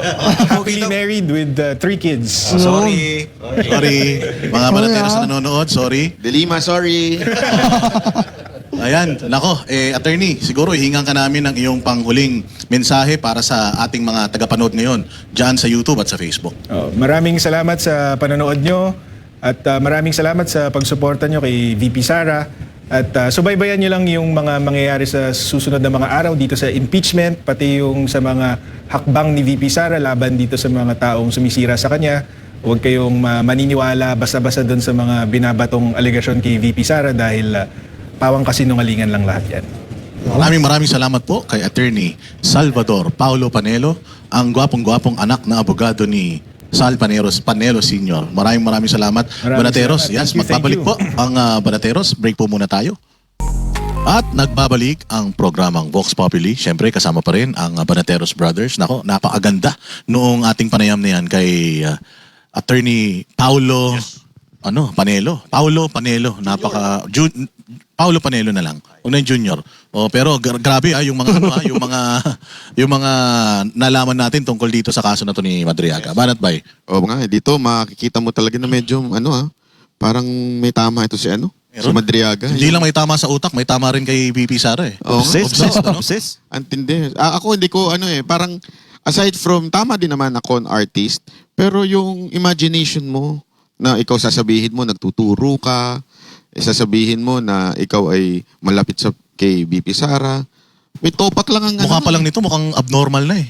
Happily married with 3 kids. Sorry. Mga banateros na nanonood, sorry. Delima, sorry. Ayan, nako, attorney, siguro hihingan ka namin ng iyong panghuling mensahe para sa ating mga tagapanood ngayon dyan sa YouTube at sa Facebook. Maraming salamat sa panonood nyo at maraming salamat sa pagsuporta nyo kay VP Sara at subaybayan nyo lang yung mga mangyayari sa susunod na mga araw dito sa impeachment, pati yung sa mga hakbang ni VP Sara laban dito sa mga taong sumisira sa kanya. Huwag kayong maniniwala basta-basta doon sa mga binabatong alegasyon kay VP Sara dahil pawang kasinungalingan lang lahat yan. Maraming salamat po kay Attorney Salvador Paulo Panelo, ang gwapong-gwapong anak na abogado ni Sal Panelo Sr. Maraming salamat, Banateros. salamat. Yes, Thank magbabalik you. po ang Banateros. Break po muna tayo. At nagbabalik ang programang Vox Populi. Siyempre, kasama pa rin ang Banateros Brothers. Nako, napakaganda noong ating panayam na yan kay Attorney Paulo Panelo. Paulo Panelo. Paulo Panelo na lang. Huwag na yung junior. Pero grabe yung mga yung mga nalaman natin tungkol dito sa kaso na to ni Madriaga. Banat bay. Dito makikita mo talaga na medyo parang may tama ito si si Madriaga. Hindi lang may tama sa utak, may tama rin kay VP Sara eh. Obsessed. Antindi. Ako hindi ko parang aside from tama din naman na con artist, pero yung imagination mo na ikaw sasabihin mo nagtuturo ka, sasabihin mo na ikaw ay malapit kay VP Sara, May topak lang ang Mukha pa lang nito, mukhang abnormal na eh.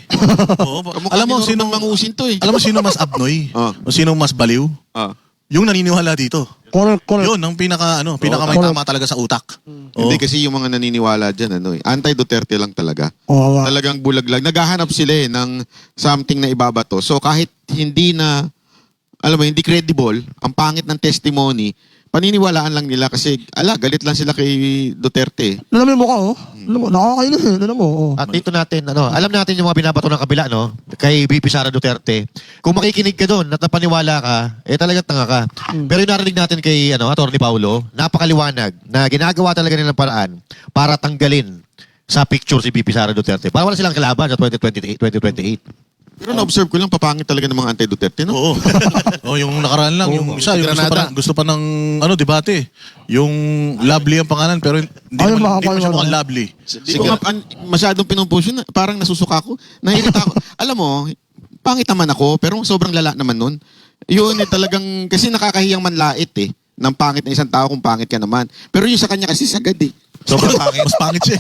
Oo, alam mo, sino mangusin to eh. Alam mo sino mas abnoy? Ah. O sino mas baliw? Ah. Yung naniniwala dito. Correct, correct. Yun, ang pinaka may tama talaga sa utak. Oo. Hindi kasi yung mga naniniwala dyan, anti-Duterte lang talaga. Oo, nga. Talagang bulag lang. Naghahanap sila ng something na ibabato. So kahit hindi na, alam mo, hindi credible, ang pangit ng testimony, paniniwalaan lang nila kasi, galit lang sila kay Duterte. Alam mo yung mukha, oh. Alam mo, nakakainis eh. Alam mo, oh. At dito natin, alam natin yung mga binabato ng kabila, no? Kay VP Sara Duterte. Kung makikinig ka doon at napaniwala ka, talagang tanga ka. Pero yung narinig natin kay Atty. Paulo, napakaliwanag na ginagawa talaga nilang paraan para tanggalin sa picture si VP Sara Duterte. Para wala silang kalaban sa 2028. Pero na-observe ko lang, papangit talaga ng mga anti-Duterte, no? Oo. Oh, yung nakaraan lang, yung isa, yung gusto pa ng debate. Yung Lovely ang pangalan, pero hindi Ay, naman makakaliwa siya mukhang na. Lovely. Hindi ko masyadong pinupush yun. Parang nasusuka ako. Nahirita ako. Alam mo, pangit naman ako, pero sobrang lala naman nun. Yun talagang, kasi nakakahiyang manlait eh. Ng pangit na isang tao kung pangit ka naman. Pero yung sa kanya kasi sagad eh. Sobrang pangit. Mas pangit siya.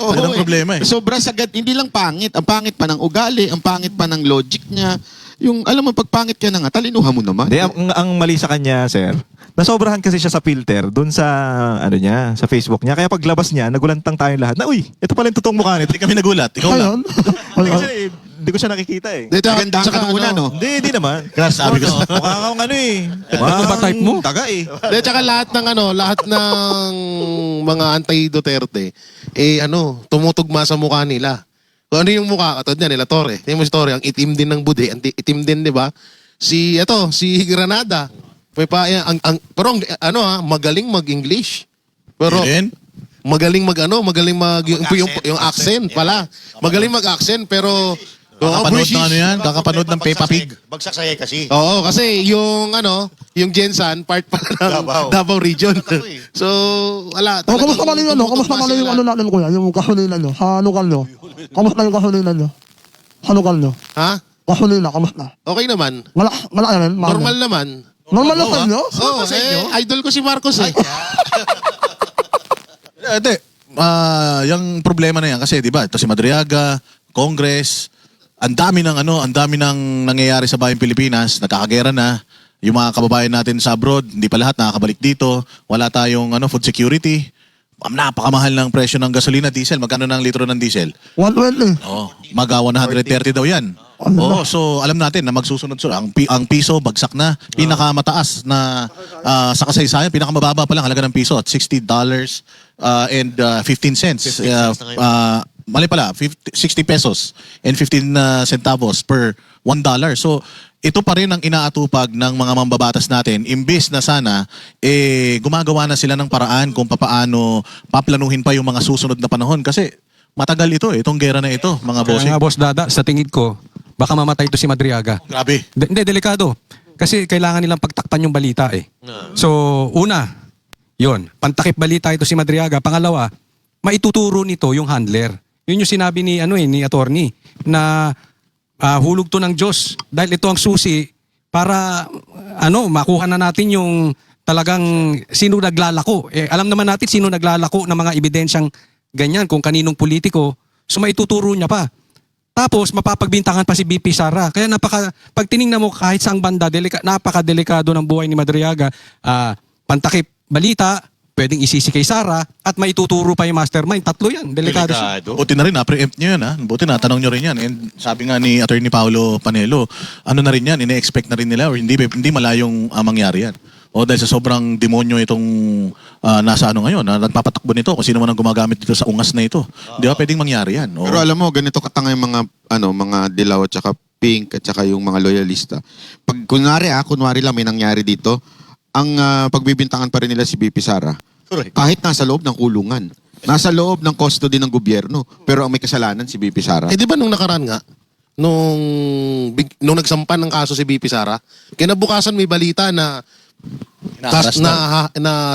Oo, Yan ang problema eh. Sobrang sagad. Hindi lang pangit. Ang pangit pa ng ugali, ang pangit pa ng logic niya. Yung, alam mo, pag pangit ka na nga, talinuhan mo naman. Hindi, ang mali sa kanya, sir, nasobrahan kasi siya sa filter doon sa niya, sa Facebook niya. Kaya paglabas niya, nagulantang tayong lahat na, uy, ito pala yung totoong mukha nito. Hindi kami nagulat. Ikaw lang. Ayun. Kasi hindi ko siya nakikita eh. Kagandahan ka nung una, no? Hindi naman. Kaya sabi ko, Mukha kang eh. Ano ba type mo? Taga eh. De, tsaka lahat ng mga anti-Duterte, tumutugma sa mukha nila. Kung ano yung mukha, katod niya nila Torre. Tingnan mo si Torre, ang itim din ng budi, itim din, di ba? Si Granada. Pero magaling mag-English. Pero Ilan? magaling yung accent pala. Magaling mag-accent pero kakapanood British. ng yan? Kakapanood ng Peppa Pig. Bagsak sa kasi. Oo, kasi yung Jensan, part pala ng Davao Region. So, wala. Oh, kamusta man yung kamusta man yung natin, kuya, yung kahulinan nyo, sa lokal nyo. Kamusta yung kahulinan nyo? Sa lokal nyo. Ha? Kahulinan, kamusta? Okay naman. Malaki yan, Normal naman. Normal na sa inyo? Oo, idol ko si Marcos eh. Hindi. Yung problema na yan kasi 'di ba? Ito si Madriaga, Congress, ang dami ng nangyayari sa bayang Pilipinas, nagkakagera na. Yung mga kababayan natin sa abroad, hindi pa lahat nakakabalik dito. Wala tayong food security. Napakamahal ng presyo ng gasolina, diesel. Magkano ng litro ng diesel? 120. Oh, 130 daw 'yan. Oo, so alam natin na magsusunod ang piso bagsak na, pinakamataas na sa kasaysayan, pinakamababa pa lang halaga ng piso at $60 and 15 cents. Mali pala, 60 pesos and 15 centavos per $1. So ito pa rin ang inaatupag ng mga mambabatas natin. Imbis na sana, gumagawa na sila ng paraan kung papaano paplanuhin pa yung mga susunod na panahon. Kasi matagal ito, itong gera na ito, mga bossing. Kaya nga, Boss Dada, sa tingin ko, baka mamatay ito si Madriaga. Grabe. Hindi, delikado. Kasi kailangan nilang pagtakpan yung balita eh. So, una, yon, pantakip balita ito si Madriaga. Pangalawa, maituturo nito yung handler. Yun yung sinabi ni attorney na hulog to ng Diyos dahil ito ang susi para makuha na natin yung talagang sino naglalako. Alam naman natin sino naglalako ng mga ebidensyang ganyan kung kaninong politiko. So maituturo niya pa. Tapos mapapagbintangan pa si BP Sara. Kaya pag tiningnan mo kahit saang banda, napakadelikado ng buhay ni Madriaga. Pantakip balita, pwedeng isisi kay Sara at maituturo pa yung mastermind. Tatlo yan. Delikado siya. Buti na rin, na-preempt nyo yan. Buti na, tanong nyo rin yan. And sabi nga ni Atty. Paulo Panelo, na rin yan, ine-expect na rin nila or hindi malayong mangyari yan. O dahil sa sobrang demonyo itong nasa ngayon, na nagpapatakbo nito, kung sino man ang gumagamit dito sa ungas na ito. Di ba pwedeng mangyari yan? O, Pero alam mo, ganito katanga yung mga dilaw at saka pink at saka yung mga loyalista. Pag kunwari lang may nangyari dito, ang pagbibintangan pa rin nila si BP Sara. Kahit nasa loob ng kulungan. Nasa loob ng custody ng gobyerno. Pero ang may kasalanan si BP Sara. Di ba nung nakaraan nga, nung nagsampan ng kaso si BP Sara, kinabukasan may balita na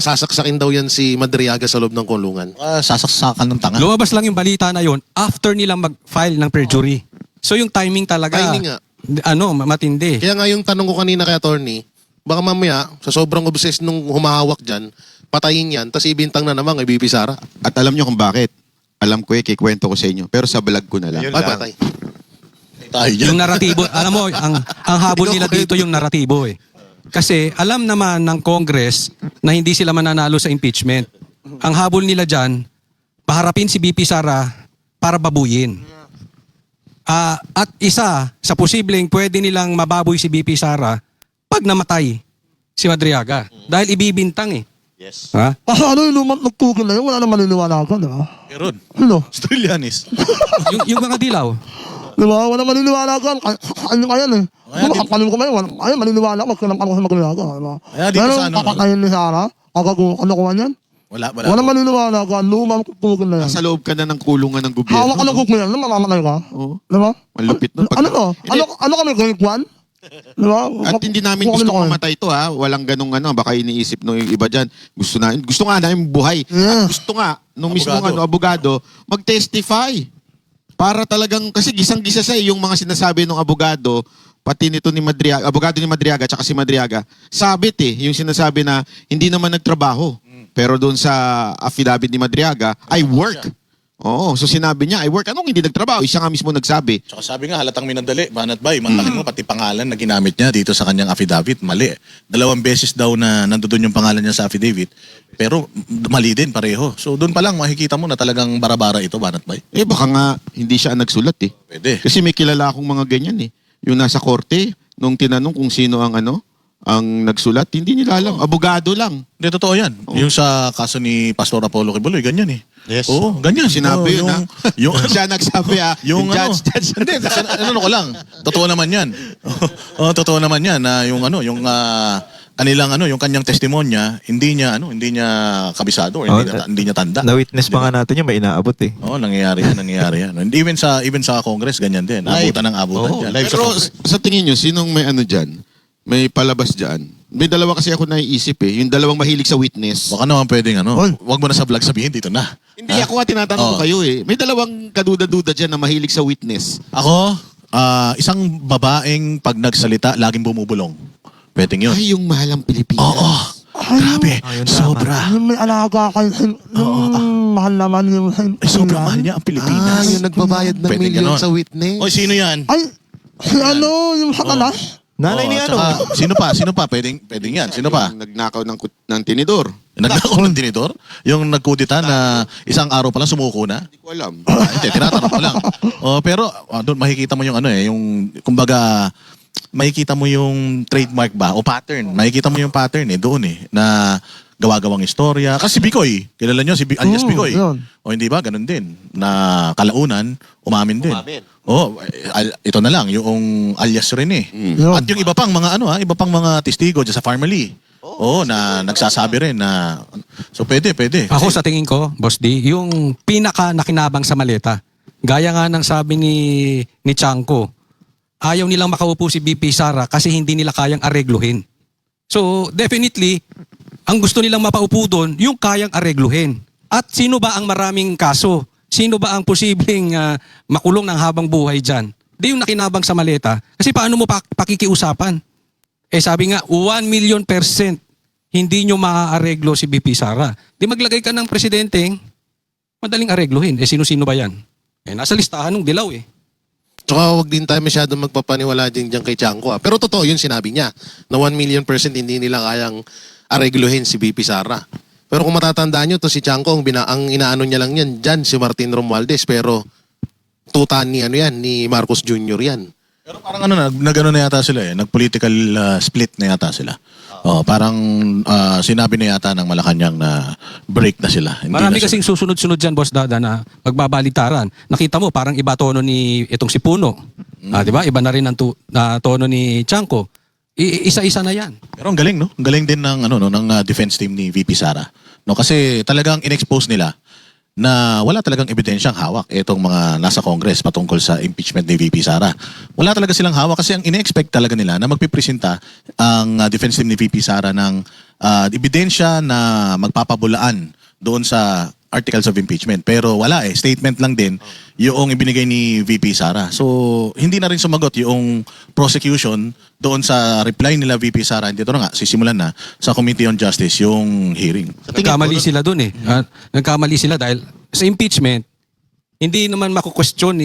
sasaksakin daw yan si Madriaga sa loob ng kulungan. sasaksakan ng tanga. Lumabas lang yung balita na yon after nilang mag-file ng perjury. So yung timing talaga, Timing nga. matindi. Kaya nga yung tanong ko kanina kay attorney, baka mamaya, sa sobrang obsessed nung humahawak dyan, patayin yan, tapos ibintang na naman kay BP Sara. At alam nyo kung bakit? Alam ko kikwento ko sa inyo. Pero sa vlog ko na lang. Ayun Bye, lang. patay. Tayo dyan. Yung naratibo, alam mo, ang habol nila dito yung naratibo eh. Kasi alam naman ng Congress na hindi sila mananalo sa impeachment. Ang habol nila dyan, paharapin si BP Sara para babuyin. At isa sa posibleng pwede nilang mababoy si BP Sara pag namatay si Madriaga. Dahil ibibintang eh. Yes. Ha? Kasi ano yung lumang nagtugil na yun, wala nang maniniwalagan, di ba? Meron. Ano? Australianis. yung mga dilaw. Di ba? Wala maniniwalagan. Ano kaya eh. Kapalim ko ngayon, ay maniniwala ko, kailan ako sa magnilaga, di ba? Kaya dito Pero sa ano, kakatayin ni Sara, ano ko yan? Wala. Wala maniniwalagan, lumang tugil na yan. Nasa loob ka na ng kulungan ng gobyerno. Hawak ka ng gobyerno, mamamatay ka. Oo. Di ba? Malupit nun. Ano to? Ano kami, grade 1? Di ba? At hindi namin gusto mamatay ito ha. Walang ganong baka iniisip ng iba dyan. Gusto nga namin buhay. Yeah. At gusto nga, nung mismo Abogado. abogado, mag-testify. Para talagang, kasi gisang-gisa sa yung mga sinasabi ng abogado, pati nito ni Madriaga, abogado ni Madriaga, tsaka si Madriaga, sabit yung sinasabi na hindi naman nagtrabaho. Pero doon sa affidavit ni Madriaga, I work. Oo, so sinabi niya, I work. Anong hindi nagtrabaho? Siya nga mismo nagsabi. Tsaka sabi nga, halatang minadali. Banat bay, mantakin mo pati pangalan na ginamit niya dito sa kanyang affidavit. Mali. 2 beses daw na nandoon yung pangalan niya sa affidavit. Pero mali din pareho. So doon pa lang makikita mo na talagang bara-bara ito, Banat bay. Baka nga hindi siya ang nagsulat Pwede. Kasi may kilala akong mga ganyan Yung nasa korte, nung tinanong kung sino ang ang nagsulat, hindi nila alam. Abogado lang. Hindi, totoo yan. Yung sa kaso ni Pastor Apollo Kibuloy, ganyan eh. Yes. Oo, ganyan. Sinabi Oo, yun ha. Yung, Siya nagsabi yung judge. Hindi, ano ko lang. Totoo naman yan. Oo, totoo naman yan na yung kanilang yung kanyang testimonya, hindi niya kabisado or hindi niya tanda. Na-witness pa nga natin yung may inaabot eh. Oo, nangyayari yan. And even sa Congress, ganyan din. Abutan ng abutan Oo, dyan. live. Pero sa tingin nyo, sinong may dyan? May palabas dyan? May dalawa kasi ako naiisip Yung dalawang mahilig sa witness. Baka naman pwedeng Oy. wag mo na sa vlog sabihin dito na. Hindi, ako nga tinatanong ko Oo. kayo May dalawang kaduda-duda dyan na mahilig sa witness. Ako, isang babaeng pag nagsalita, laging bumubulong. Pwedeng yun. Ay, yung mahalang Pilipinas. Oo. Grabe. Sobra. Yung may alaga kay mahal naman yung Ay, sobrang mahal niya ang Pilipinas. yung nagbabayad ng Pwede milyon ganon. sa witness. Oy, sino yan? Ay, yung satanas? Nanay ni tsaka, Sino pa? Pwedeng yan. Sino pa? Yung nagnakaw ng tinidor. Nagnakaw ng tinidor? Yung nagkudita na isang araw pa lang sumuko na? Hindi ko alam. Hindi, tinatanong ko lang. Pero doon makikita mo yung yung kumbaga makikita mo yung trademark ba o pattern. Makikita mo yung pattern doon na gawa-gawang istorya. Kasi si Bicoy, kilala nyo, alias Bicoy. yun. O hindi ba, ganun din. Na kalaunan, umamin din. Umamin. Ito na lang, yung alias rin Yun. At yung iba pang mga iba pang mga testigo dyan sa family. Na nagsasabi rin na, so pwede. Ako sa tingin ko, Boss D, yung pinaka nakinabang sa maleta, gaya nga ng sabi ni Chanko, ayaw nilang makaupo si BP Sara kasi hindi nila kayang aregluhin. So definitely, ang gusto nilang mapaupo doon, yung kayang aregluhin. At sino ba ang maraming kaso? Sino ba ang posibleng makulong ng habang buhay dyan? Di yung nakinabang sa maleta. Kasi paano mo pakikiusapan? Sabi nga, 1 million % hindi nyo maaareglo si BP Sara. Di maglagay ka ng presidente, madaling aregluhin. Sino-sino ba yan? Nasa listahan ng dilaw Tsaka huwag din tayo masyadong magpapaniwala din dyan kay Chanko. Pero totoo yun sinabi niya, na 1 million % hindi nila kayang aregluhin si BP Sara. Pero kung matatandaan nyo, to si Chanko, ang inaano niya lang yan, dyan si Martin Romualdez. Pero tutan ni Marcos Jr. yan. Pero parang nag-ano na yata sila nag-political split na yata sila. Parang sinabi na yata ng Malacanang na break na sila. Hindi Marami na kasing susunod-sunod dyan, Boss Dada, na magbabalitaran. Nakita mo, parang iba tono ni itong si Puno. Di ba? Iba na rin ang tono ni Chanko. Isa-isa na yan. Pero ang galing, no? Ang galing din ng ng defense team ni VP Sara. No, kasi talagang inexpose nila na wala talagang ebidensyang hawak itong mga nasa Congress patungkol sa impeachment ni VP Sara. Wala talaga silang hawak kasi ang ine-expect talaga nila na magpipresenta ang defense team ni VP Sara ng ebidensya na magpapabulaan doon sa articles of impeachment. Pero wala statement lang din yung ibinigay ni VP Sara. So, hindi na rin sumagot yung prosecution doon sa reply nila VP Sara. Dito na nga, sisimulan na sa Committee on Justice yung hearing. Nagkamali sila dun Nagkamali sila dahil sa impeachment, hindi naman makukwestiyon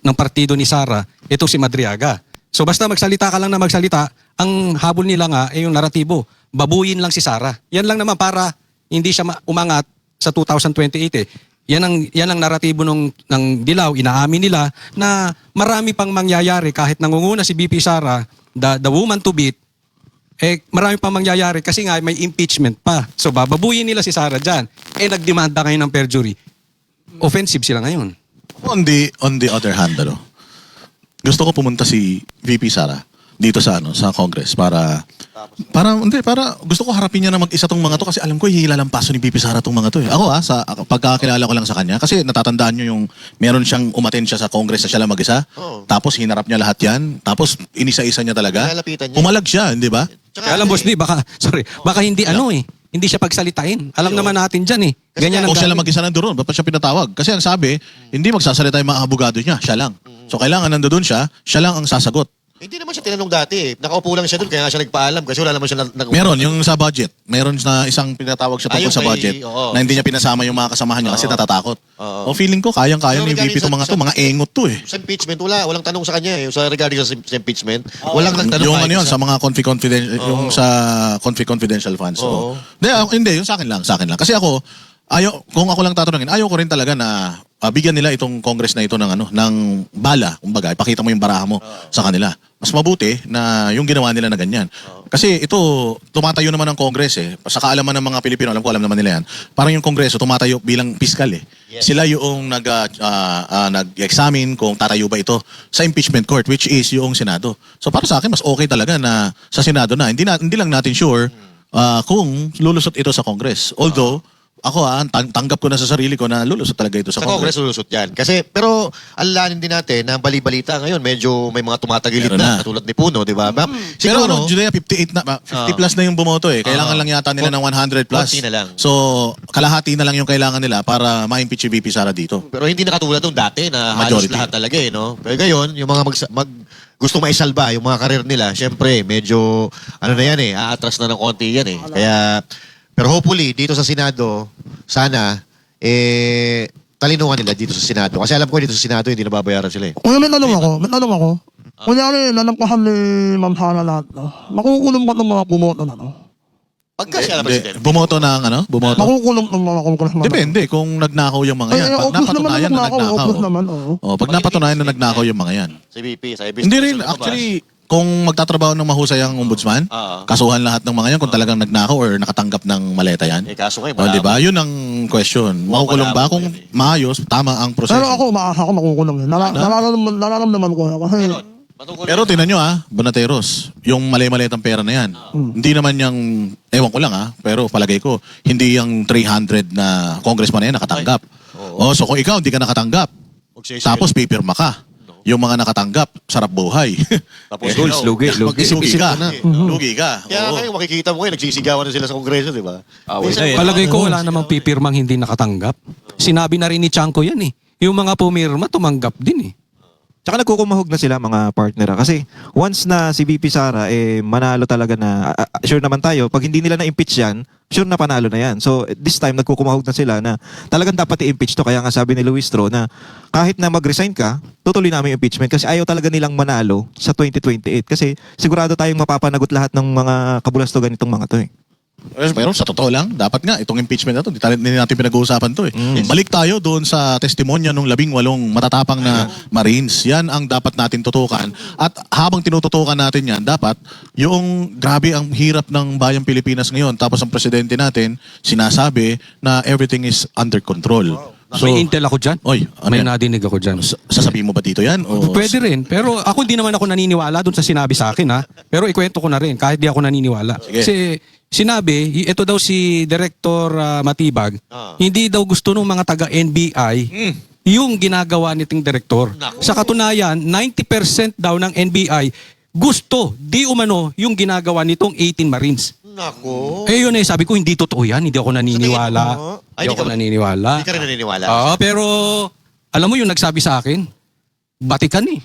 ng partido ni Sara itong si Madriaga. So basta magsalita ka lang na magsalita, ang habol nila nga ay yung naratibo. Babuyin lang si Sara. Yan lang naman para hindi siya umangat sa 2028 eh. Yan ang naratibo ng Dilaw. Inaamin nila na marami pang mangyayari kahit nangunguna si BP Sara, the woman to beat, marami pang mangyayari kasi nga may impeachment pa. So bababuyin nila si Sara dyan. Nagdemanda ngayon ng perjury. Offensive sila ngayon. On the other hand, gusto ko pumunta si VP Sara dito sa Congress para gusto ko harapin niya na mag-isa tong mga to kasi alam ko hilalampaso ni VP Sara tong mga to eh. Ako sa pagkakilala ko lang sa kanya kasi natatandaan niyo yung meron siyang umattend siya sa Congress na siya lang mag-isa. Tapos hinarap niya lahat 'yan. Tapos inisa-isa niya talaga. Nilalapitan niya. Pumalag siya, hindi ba? Kaya alam boss, baka hindi hindi siya pagsalitain. Alam naman natin dyan eh. Ganyan ang O siya lang galing. mag-isa nandoon, ba't pa siya pinatawag? Kasi ang sabi, hindi magsasalita yung mga abogado niya, siya lang. So kailangan nandoon siya lang ang sasagot. Hindi naman siya tinanong dati eh. Nakaupo lang siya doon kaya nga siya nagpaalam kasi wala naman siya Meron, yung sa budget. Meron na isang pinatawag siya tungkol yung sa kay- budget oo. na hindi niya pinasama yung mga kasamahan niya kasi natatakot. Oo. O feeling ko, kayang-kaya Pero ni regarding VP itong mga sa- to. Mga engot to eh. Sa impeachment, walang tanong sa kanya eh. Sa regarding sa impeachment, walang nagtanong. Yung kahit ano yun, isa. sa mga yung sa confidential funds. Oo. Hindi, yung sa akin lang. Kasi ako, kung ako lang tatanungin, ayaw ko rin talaga na bigyan nila itong Congress na ito ng bala, kumbaga, ipakita mo yung baraha mo sa kanila. Mas mabuti na yung ginawa nila na ganyan. Kasi ito, tumatayo naman ang Congress eh. Sa kaalaman ng mga Pilipino, alam naman nila yan, parang yung Kongreso tumatayo bilang piskal eh. Sila yung nag-examine kung tatayo ba ito sa impeachment court, which is yung Senado. So para sa akin, mas okay talaga na sa Senado na. Hindi lang natin sure kung lulusot ito sa Congress. Although, ako tanggap ko na sa sarili ko na lulusot talaga ito sa Sa Congress Congress. lulusot yan. Kasi, pero alalahanin din natin na bali-balita ngayon, medyo may mga tumatagilid Meron na, na. katulad ni Puno, di ba? Pero Siguro, Judea, 58 na, 50 plus na yung bumoto eh. Kailangan lang yata nila ng 100 plus. Konti na lang. So, kalahati na lang yung kailangan nila para ma-impeach yung VP Sara dito. pero hindi nakatulad nung dati na halos Majority. lahat talaga eh, no? Pero ngayon, yung mga gusto maisalba, yung mga karir nila, syempre, medyo, na yan eh, aatras na ng konti yan eh. Kaya, pero hopefully, dito sa Senado, sana, talinuhan nila dito sa Senado. Kasi alam ko dito sa Senado, hindi nababayaran sila eh. Kung may tanong ako. Kunyari, nalampahan ni Ma'am Sara lahat, no? Makukulong ba itong mga bumoto na, no? Pagka siya na Hindi, presidente. bumoto ng Bumoto. Makukulong itong mga congressman. Depende kung nagnakaw yung mga yan. Pag obvious naman napatunayan na nagnakaw. obvious naman, oo. Pag napatunayan na nagnakaw yung mga yan. Sa VP, sa Hindi rin, actually, kung magtatrabaho ng mahusay ang ombudsman, Oo. kasuhan lahat ng mga yan kung talagang nagnakaw or nakatanggap ng maleta yan. kaso ngayon, O, di ba? Yun ang question. Makukulong ba kung maayos, tama ang proseso? Pero ako, umaasa ako makukulong. Nararamdaman ko. Kasi, Pero tinan nyo Bonateros, yung mali-malitang pera na yan, hindi naman yung, ewan ko lang pero palagay ko, hindi yung 300 na congressman na yan nakatanggap. So kung ikaw hindi ka nakatanggap, tapos pipirma ka. Yung mga nakatanggap, sarap buhay. Tapos Rules, lugi. Lugi ka. Lugi ka. Kaya Oo. kayo makikita mo ngayon, nagsisigawan na sila sa Kongreso, di ba? Palagay ko wala namang pipirmang hindi nakatanggap. Sinabi na rin ni Chanco yan eh. Yung mga pumirma, tumanggap din eh. Tsaka nagkukumahog na sila mga partner. Kasi once na si VP Sara, manalo talaga na, sure naman tayo, pag hindi nila na-impeach yan, sure na panalo na yan. So this time, nagkukumahog na sila na talagang dapat i-impeach to. Kaya nga sabi ni Luis Tro na kahit na mag-resign ka, tutuloy namin yung impeachment kasi ayaw talaga nilang manalo sa 2028. Kasi sigurado tayong mapapanagot lahat ng mga kabulastugan itong mga to eh. Pero sa totoo lang, dapat nga itong impeachment na to, hindi natin pinag-uusapan to eh. Balik tayo doon sa testimonya ng 18 matatapang na Marines. Yan ang dapat natin tutukan. At habang tinututukan natin yan, dapat yung grabe ang hirap ng bayang Pilipinas ngayon. Tapos ang presidente natin sinasabi na everything is under control. So, may intel ako dyan. Oy, ano may yan? nadinig ako dyan. Sasabihin mo ba dito yan? O Pwede rin. Pero ako hindi naman ako naniniwala doon sa sinabi sa akin ha. Pero ikwento ko na rin kahit di ako naniniwala. Sige. Kasi sinabi, ito daw si Director Matibag, hindi daw gusto ng mga taga-NBI yung ginagawa nitong direktor. Sa katunayan, 90% daw ng NBI gusto, di umano, yung ginagawa nitong 18 Marines. Nako. Yun sabi ko, hindi totoo yan. Hindi ako naniniwala. Ay, Hindi ako naniniwala. Hindi ka rin naniniwala. Pero, alam mo yung nagsabi sa akin, Batikan eh.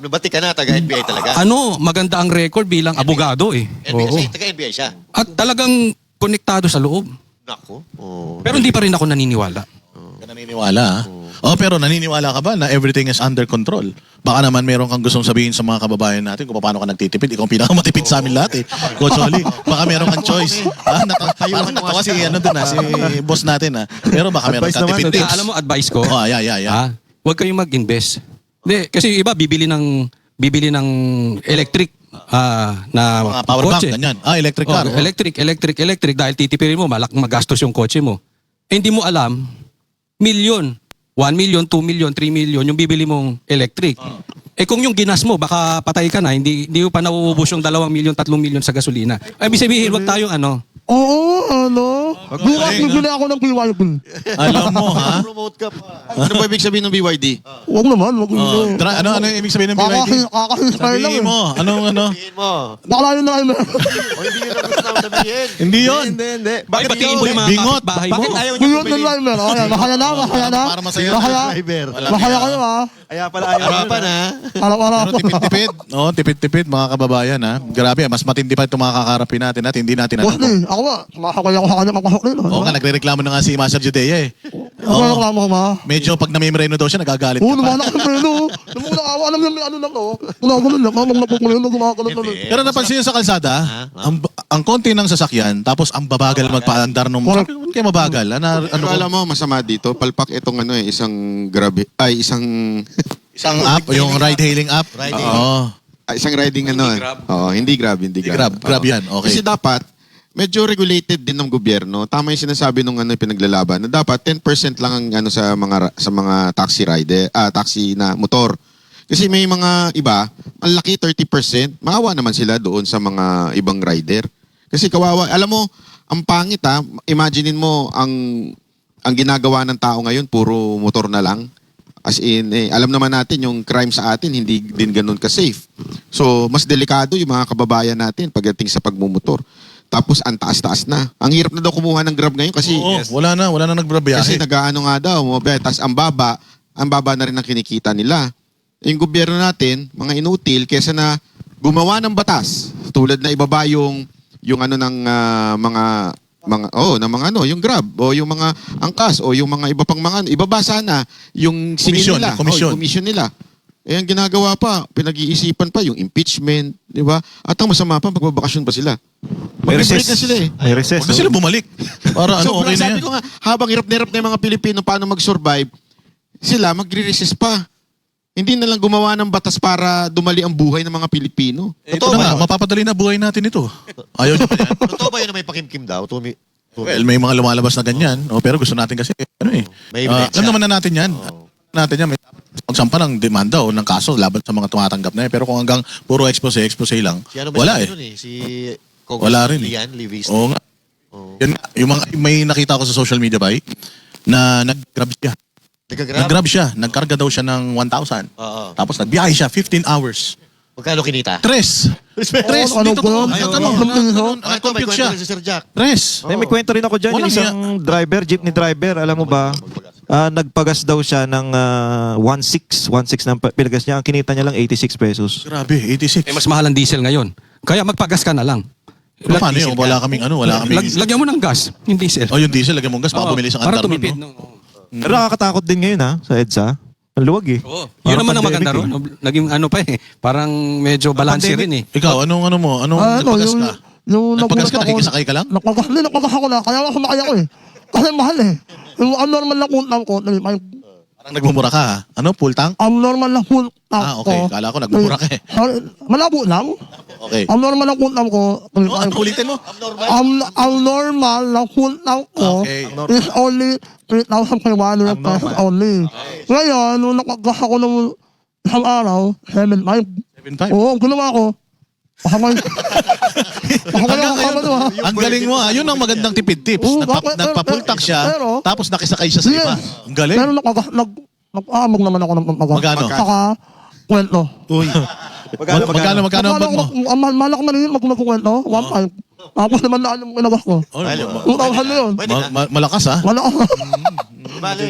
Bati ka na, taga-NBI talaga. Maganda ang record bilang abogado eh. NBI, taga-NBI siya. At talagang konektado sa loob. Nako. Pero hindi pa rin ako naniniwala. ka naniniwala Oh, pero naniniwala ka ba na everything is under control? Baka naman meron kang gustong sabihin sa mga kababayan natin kung paano ka nagtitipid. Ikaw ang pinakamatipid sa amin lahat eh. Coach Oli, baka meron kang choice. Parang natawa si, si boss natin Pero baka meron kang tipid tips. Alam mo, advice ko, Oh, yeah. huwag kayong mag-invest. Hindi, kasi iba bibili ng electric na Mga power bank, kotse. ganyan. Electric car. Oh, electric. Dahil titipirin mo, magastos yung kotse mo. Hindi mo alam, milyon. 1 million, 2 million, 3 million yung bibili mong electric. Kung yung ginas mo, baka patay ka na, hindi mo pa nauubos yung 2 million, 3 million sa gasolina. Ibig sabihin, huwag tayong Oo, bukas bibili ako ng BYD. Alam mo, ha? Promote ka pa. Ano ba ibig sabihin ng BYD? Huwag naman, huwag Oh, naman. ano yung ibig sabihin ng BYD? Kakahispire lang Sabihin mo, anong ano? Sabihin mo. Bakla yun na kayo meron. O hindi yun ang gusto namin sabihin. Hindi yun. Hindi. Bakit batiin mo yung mga Bingot. kapitbahay mo? Bakit ayaw niyo Buyot ng bumili? driver. Okay, masaya na. Para masaya. Driver. Masaya kayo ha. Kaya pala ayaw niyo. Harapan ha? Araw-araw. Pero tipid-tipid. Oo, tipid-tipid mga kababayan ha. Grabe, mas matindi pa itong mga kakarapin natin at hindi natin Boss alam. ako nga. Sumakakay ako sa kanya pagpasok nila. Oo nga, nagre-reklamo na nga si Master Judea Ako na reklamo ko ba? Medyo pag namimreno daw siya, nagagalit Oo, ka pa. naman ako ng preno. Nung muna ako, alam niyo may ano lang no. Gumagulun lang. Mamang napukulun na gumagulun na. Pero napansin niyo sa kalsada, ang konti ng sasakyan, tapos ang babagal magpaandar nung... Correct. Sabi ko, kaya mabagal? Pero alam mo, masama dito, palpak itong isang Isang app, yung ride-hailing app. Oo. isang riding Oo, hindi Grab. Grab yan, okay. Kasi dapat, medyo regulated din ng gobyerno. Tama yung sinasabi nung pinaglalaban na dapat 10% lang ang sa mga taxi rider, taxi na motor. Kasi may mga iba, ang laki 30%, maawa naman sila doon sa mga ibang rider. Kasi kawawa, alam mo, ang pangit imaginein mo ang ginagawa ng tao ngayon puro motor na lang. As in, alam naman natin yung crime sa atin hindi din ganun ka-safe. So, mas delikado yung mga kababayan natin pagdating sa pagmumotor. Tapos, ang taas-taas na. Ang hirap na daw kumuha ng Grab ngayon kasi Oo, wala na kasi nagbabiyahe. nag-aano nga daw, tapos ang baba na rin ang kinikita nila. Yung gobyerno natin, mga inutil, kesa na gumawa ng batas, tulad na ibaba yung yung Grab o yung mga angkas o yung mga iba pang mga ibaba sana yung singil Komisyon, nila, komisyon. yung komisyon nila. Ang ginagawa pa, pinag-iisipan pa yung impeachment, di ba? At ang masama pa, magbabakasyon pa sila. May Mag-break recess. na sila May recess. Huwag na sila bumalik. Para okay na sabi yan. ko nga, habang hirap na hirap na yung mga Pilipino paano mag-survive, sila magre-resist pa. Hindi na lang gumawa ng batas para dumali ang buhay ng mga Pilipino. Ito na nga, mapapadali na buhay natin ito. Ayaw niyo pa yan. Totoo ba yun na may pakimkim daw? Well, may mga lumalabas na ganyan. Pero gusto natin kasi, May ebidensya. alam naman na natin yan. May pagsampa ng demanda o ng kaso laban sa mga tumatanggap na yan. Pero kung hanggang puro expose lang, Si ano ba wala yun Si Wala rin. Lian Livista. Oo nga. Yan nga. May nakita ko sa social media ba na nag-grab siya. Nag-grab siya. Nagkarga daw siya ng 1,000. Oo. Tapos nagbiyahe siya 15 hours. Magkano kinita? Tres. Ano Dito po? to. Ano? Ang Ito, may compute kwento siya. rin si Sir Jack. Tres. May kwento rin ako dyan. Walang Yung isang driver, jeepney driver, alam mo ba? Nagpagas daw siya ng 1.6 ng pinagas niya. Ang kinita niya lang 86 pesos. Grabe, 86. Mas mahal ang diesel ngayon. Kaya magpagas ka na lang. Paano yun? Wala kaming wala kaming... Lagyan mo ng gas, yung diesel. Oh, yung diesel, lagyan mong gas, baka Oo, bumili sa para andar nun, tumipid. no? Pero nakakatakot din ngayon sa EDSA. Ang luwag eh. Oo. Parang Yun naman ang pandemic maganda ron. Naging Parang medyo balance Pandemic. rin eh. Ikaw, anong nagpagas ka? Nagpagas ka, nakikisakay ka lang? Nagpagas ako na. Kaya ako sumakay ako eh. Kasi mahal eh. Yung normal na kuntang ko, Parang nagmumura ka, ha? Ano, full tank? ang normal na kuntang ko. Okay. Kala ko nagmumura ka eh. Malabo lang. Okay. Ang normal na kuntang ko, Ano, ulitin mo? ang normal na kuntang ko Okay. is only 3,500 pesos only. Ngayon, nung nakagas ako ng isang araw, 7,500. 7.5. Oo, ginawa ko. Pakamay. Pakamay ako kama to ha. Ang galing mo, ha? Yun ang magandang tipid tips. Oo, Nagpa-full tank siya, pero- tapos nakisakay siya sa iba. Ang galing. Pero nag-aamag naman ako ng pampagas. Magkano? Saka, kwento. Magkano ang bag mo? Ang malak man yun, magkwento. 1,500. Tapos naman na alam mo inagas ko. 2,000 na yun. Malakas, ha? Wala ako. Bale,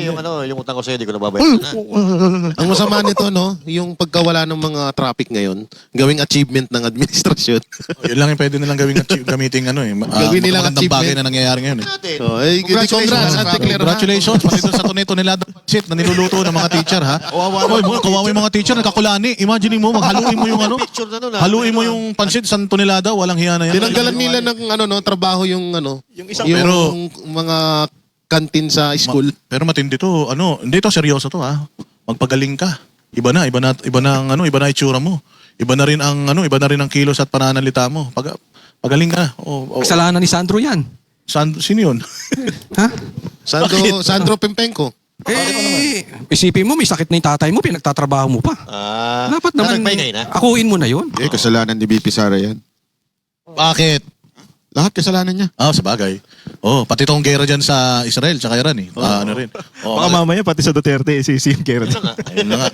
yung utang ko sa'yo, di ko nababayaran na. Ang masama nito, no, yung pagkawala ng mga traffic ngayon, gawing achievement ng administrasyon. Yun lang yung pwede nilang gamitin Gawin nilang magandang bagay achievement. na nangyayari ngayon. Natin. So, congrats, Ate Claire. Congratulations, pati doon sa Toneladang pansit na niluluto ng mga teacher, ha? Kawawa yung mga teacher, nagkakulani. Imagine mo, haluin mo yung Picture na nun, haluin mo yung pansit sa Tonelada, walang hiya na yan. Tinanggalan nila ng trabaho yung Pero- mga kantin sa school. Pero matindi to, hindi to seryoso to, ha? Magpagaling ka. Iba na ang itsura mo. Iba na rin ang kilos at pananalita mo. Pagaling ka. Kasalanan ni Sandro yan. Sino yun? Ha? Sandro Pempenko. Isipin mo, may sakit na yung tatay mo, pinagtatrabaho mo pa. Dapat naman, nagpahinga na. akuin mo na yun. Kasalanan ni BP Sara yan. Bakit? Lahat kasalanan niya. Sa bagay. Pati tong gera dyan sa Israel, tsaka Iran eh. Ano rin. Baka mamaya pati sa Duterte, isisi yung Gerard.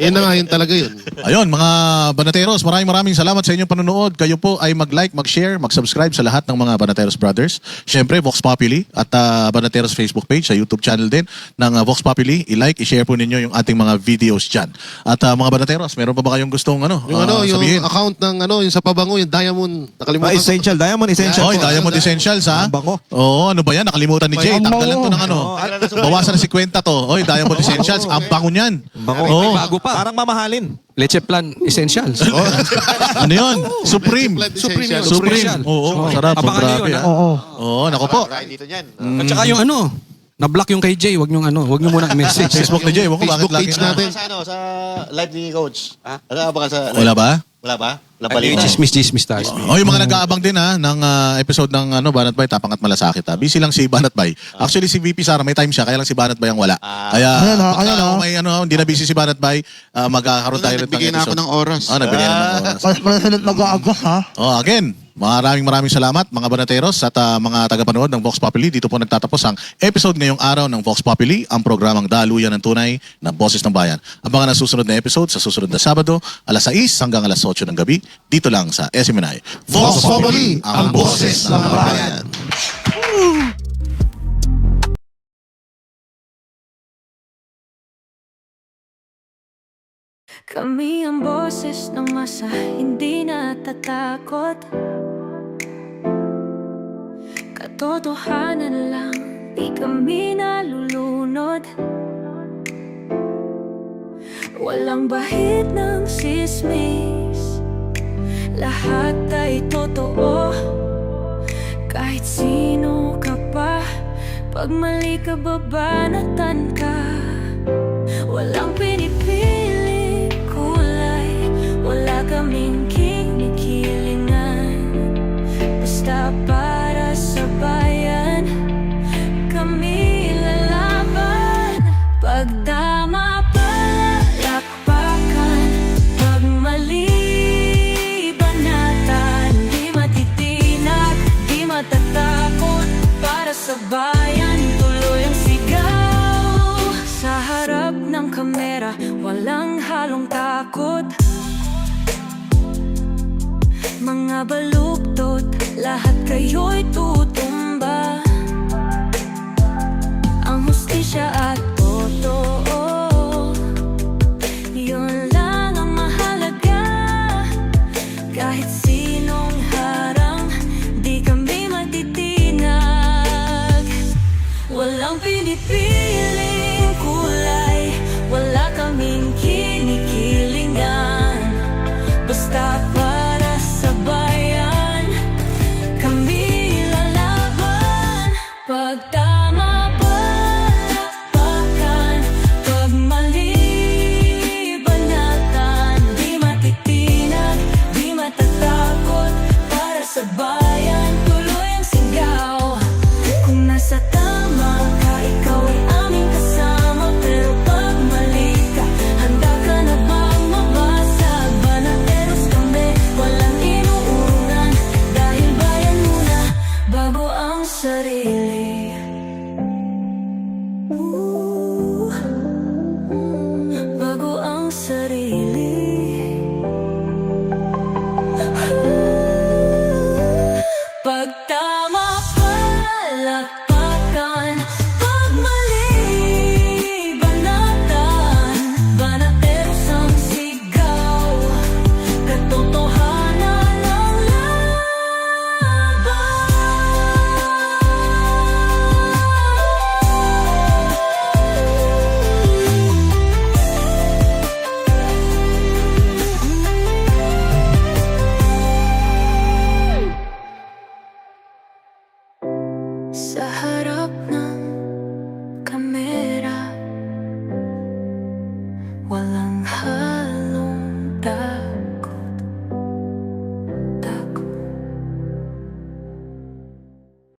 Yan na nga yun talaga yun. Ayun, mga Banateros, maraming salamat sa inyong panonood. Kayo po ay mag-like, mag-share, mag-subscribe sa lahat ng mga Banateros Brothers. Siyempre, Vox Populi at Banateros Facebook page, sa YouTube channel din ng Vox Populi. I-like, i-share po ninyo yung ating mga videos dyan. At mga Banateros, meron pa ba kayong gustong Yung sabihin? account ng yung sa pabango, yung Diamond. Nakalimutan ko. Essential, Diamond Essential. Oy, Diamond Essentials, ha? Ang bango. Oo, ano ba yan? Nakalimutan ni Jay. Ang bango. Tanggalan to ng bawasan na 50 to. Oy, Diamond Essentials. Ang bango niyan. Bango. Oo. Bago pa. Parang mamahalin. Leche Plan Essentials. Ano yun? Supreme. Supreme. Supreme. Oo, sarap. Abangan nyo Grabe, yun, ha? ha? Oo. Oo, nako po. Dito niyan. At saka yung na-block yung kay Jay, wag nyo muna i-message. Facebook ni Jay. Wag ko bakit Facebook lagi page na. natin. Sa live ni Coach. Ano ba ka sa live? Wala ba? Wala ba? Wala Ano yung chismis tayo. Oh, yung mga nag-aabang din ha ng episode ng Banat Bay, Tapang at Malasakit ha. Busy lang si Banat Bay. Actually si VP Sara may time siya, kaya lang si Banat Bay ang wala. Kaya pagka may hindi na busy si Banat Bay, magkakaroon tayo rin ng Nagbigay na ako episode. ng oras. Nagbigay na ng oras. Vice President nag-aagas, ha? Again, maraming salamat mga Banateros at mga tagapanood ng Vox Populi. Dito po nagtatapos ang episode ngayong araw ng Vox Populi, ang programang Daluyan ng Tunay ng Boses ng Bayan. Abangan ang susunod na episode sa susunod na Sabado, alas 6 hanggang alas 8 ng gabi, dito lang sa SMNI. Vox Populi, ang boses ng bayan. Kami ang boses ng masa, hindi natatakot. Katotohanan lang, di kami nalulunod. Walang bahid ng sismis, lahat ay totoo. Kahit sino ka pa, pag mali ka babanatan ka. Walang pinipili kulay, wala kaming kinikilingan. Basta para sa bayan, kami lalaban. Pagdama palakpakan, pag mali banatan. Di matitinag, di matatakot, para sa bayan tuloy ang sigaw. Sa harap ng kamera, walang halong takot. Mga baluktot, lahat kayo'y tutumba. Ang hustisya at totoo, yun lang ang mahalaga. Kahit sinong harang, di kami matitinag. Walang pinipiling kulay, wala kaming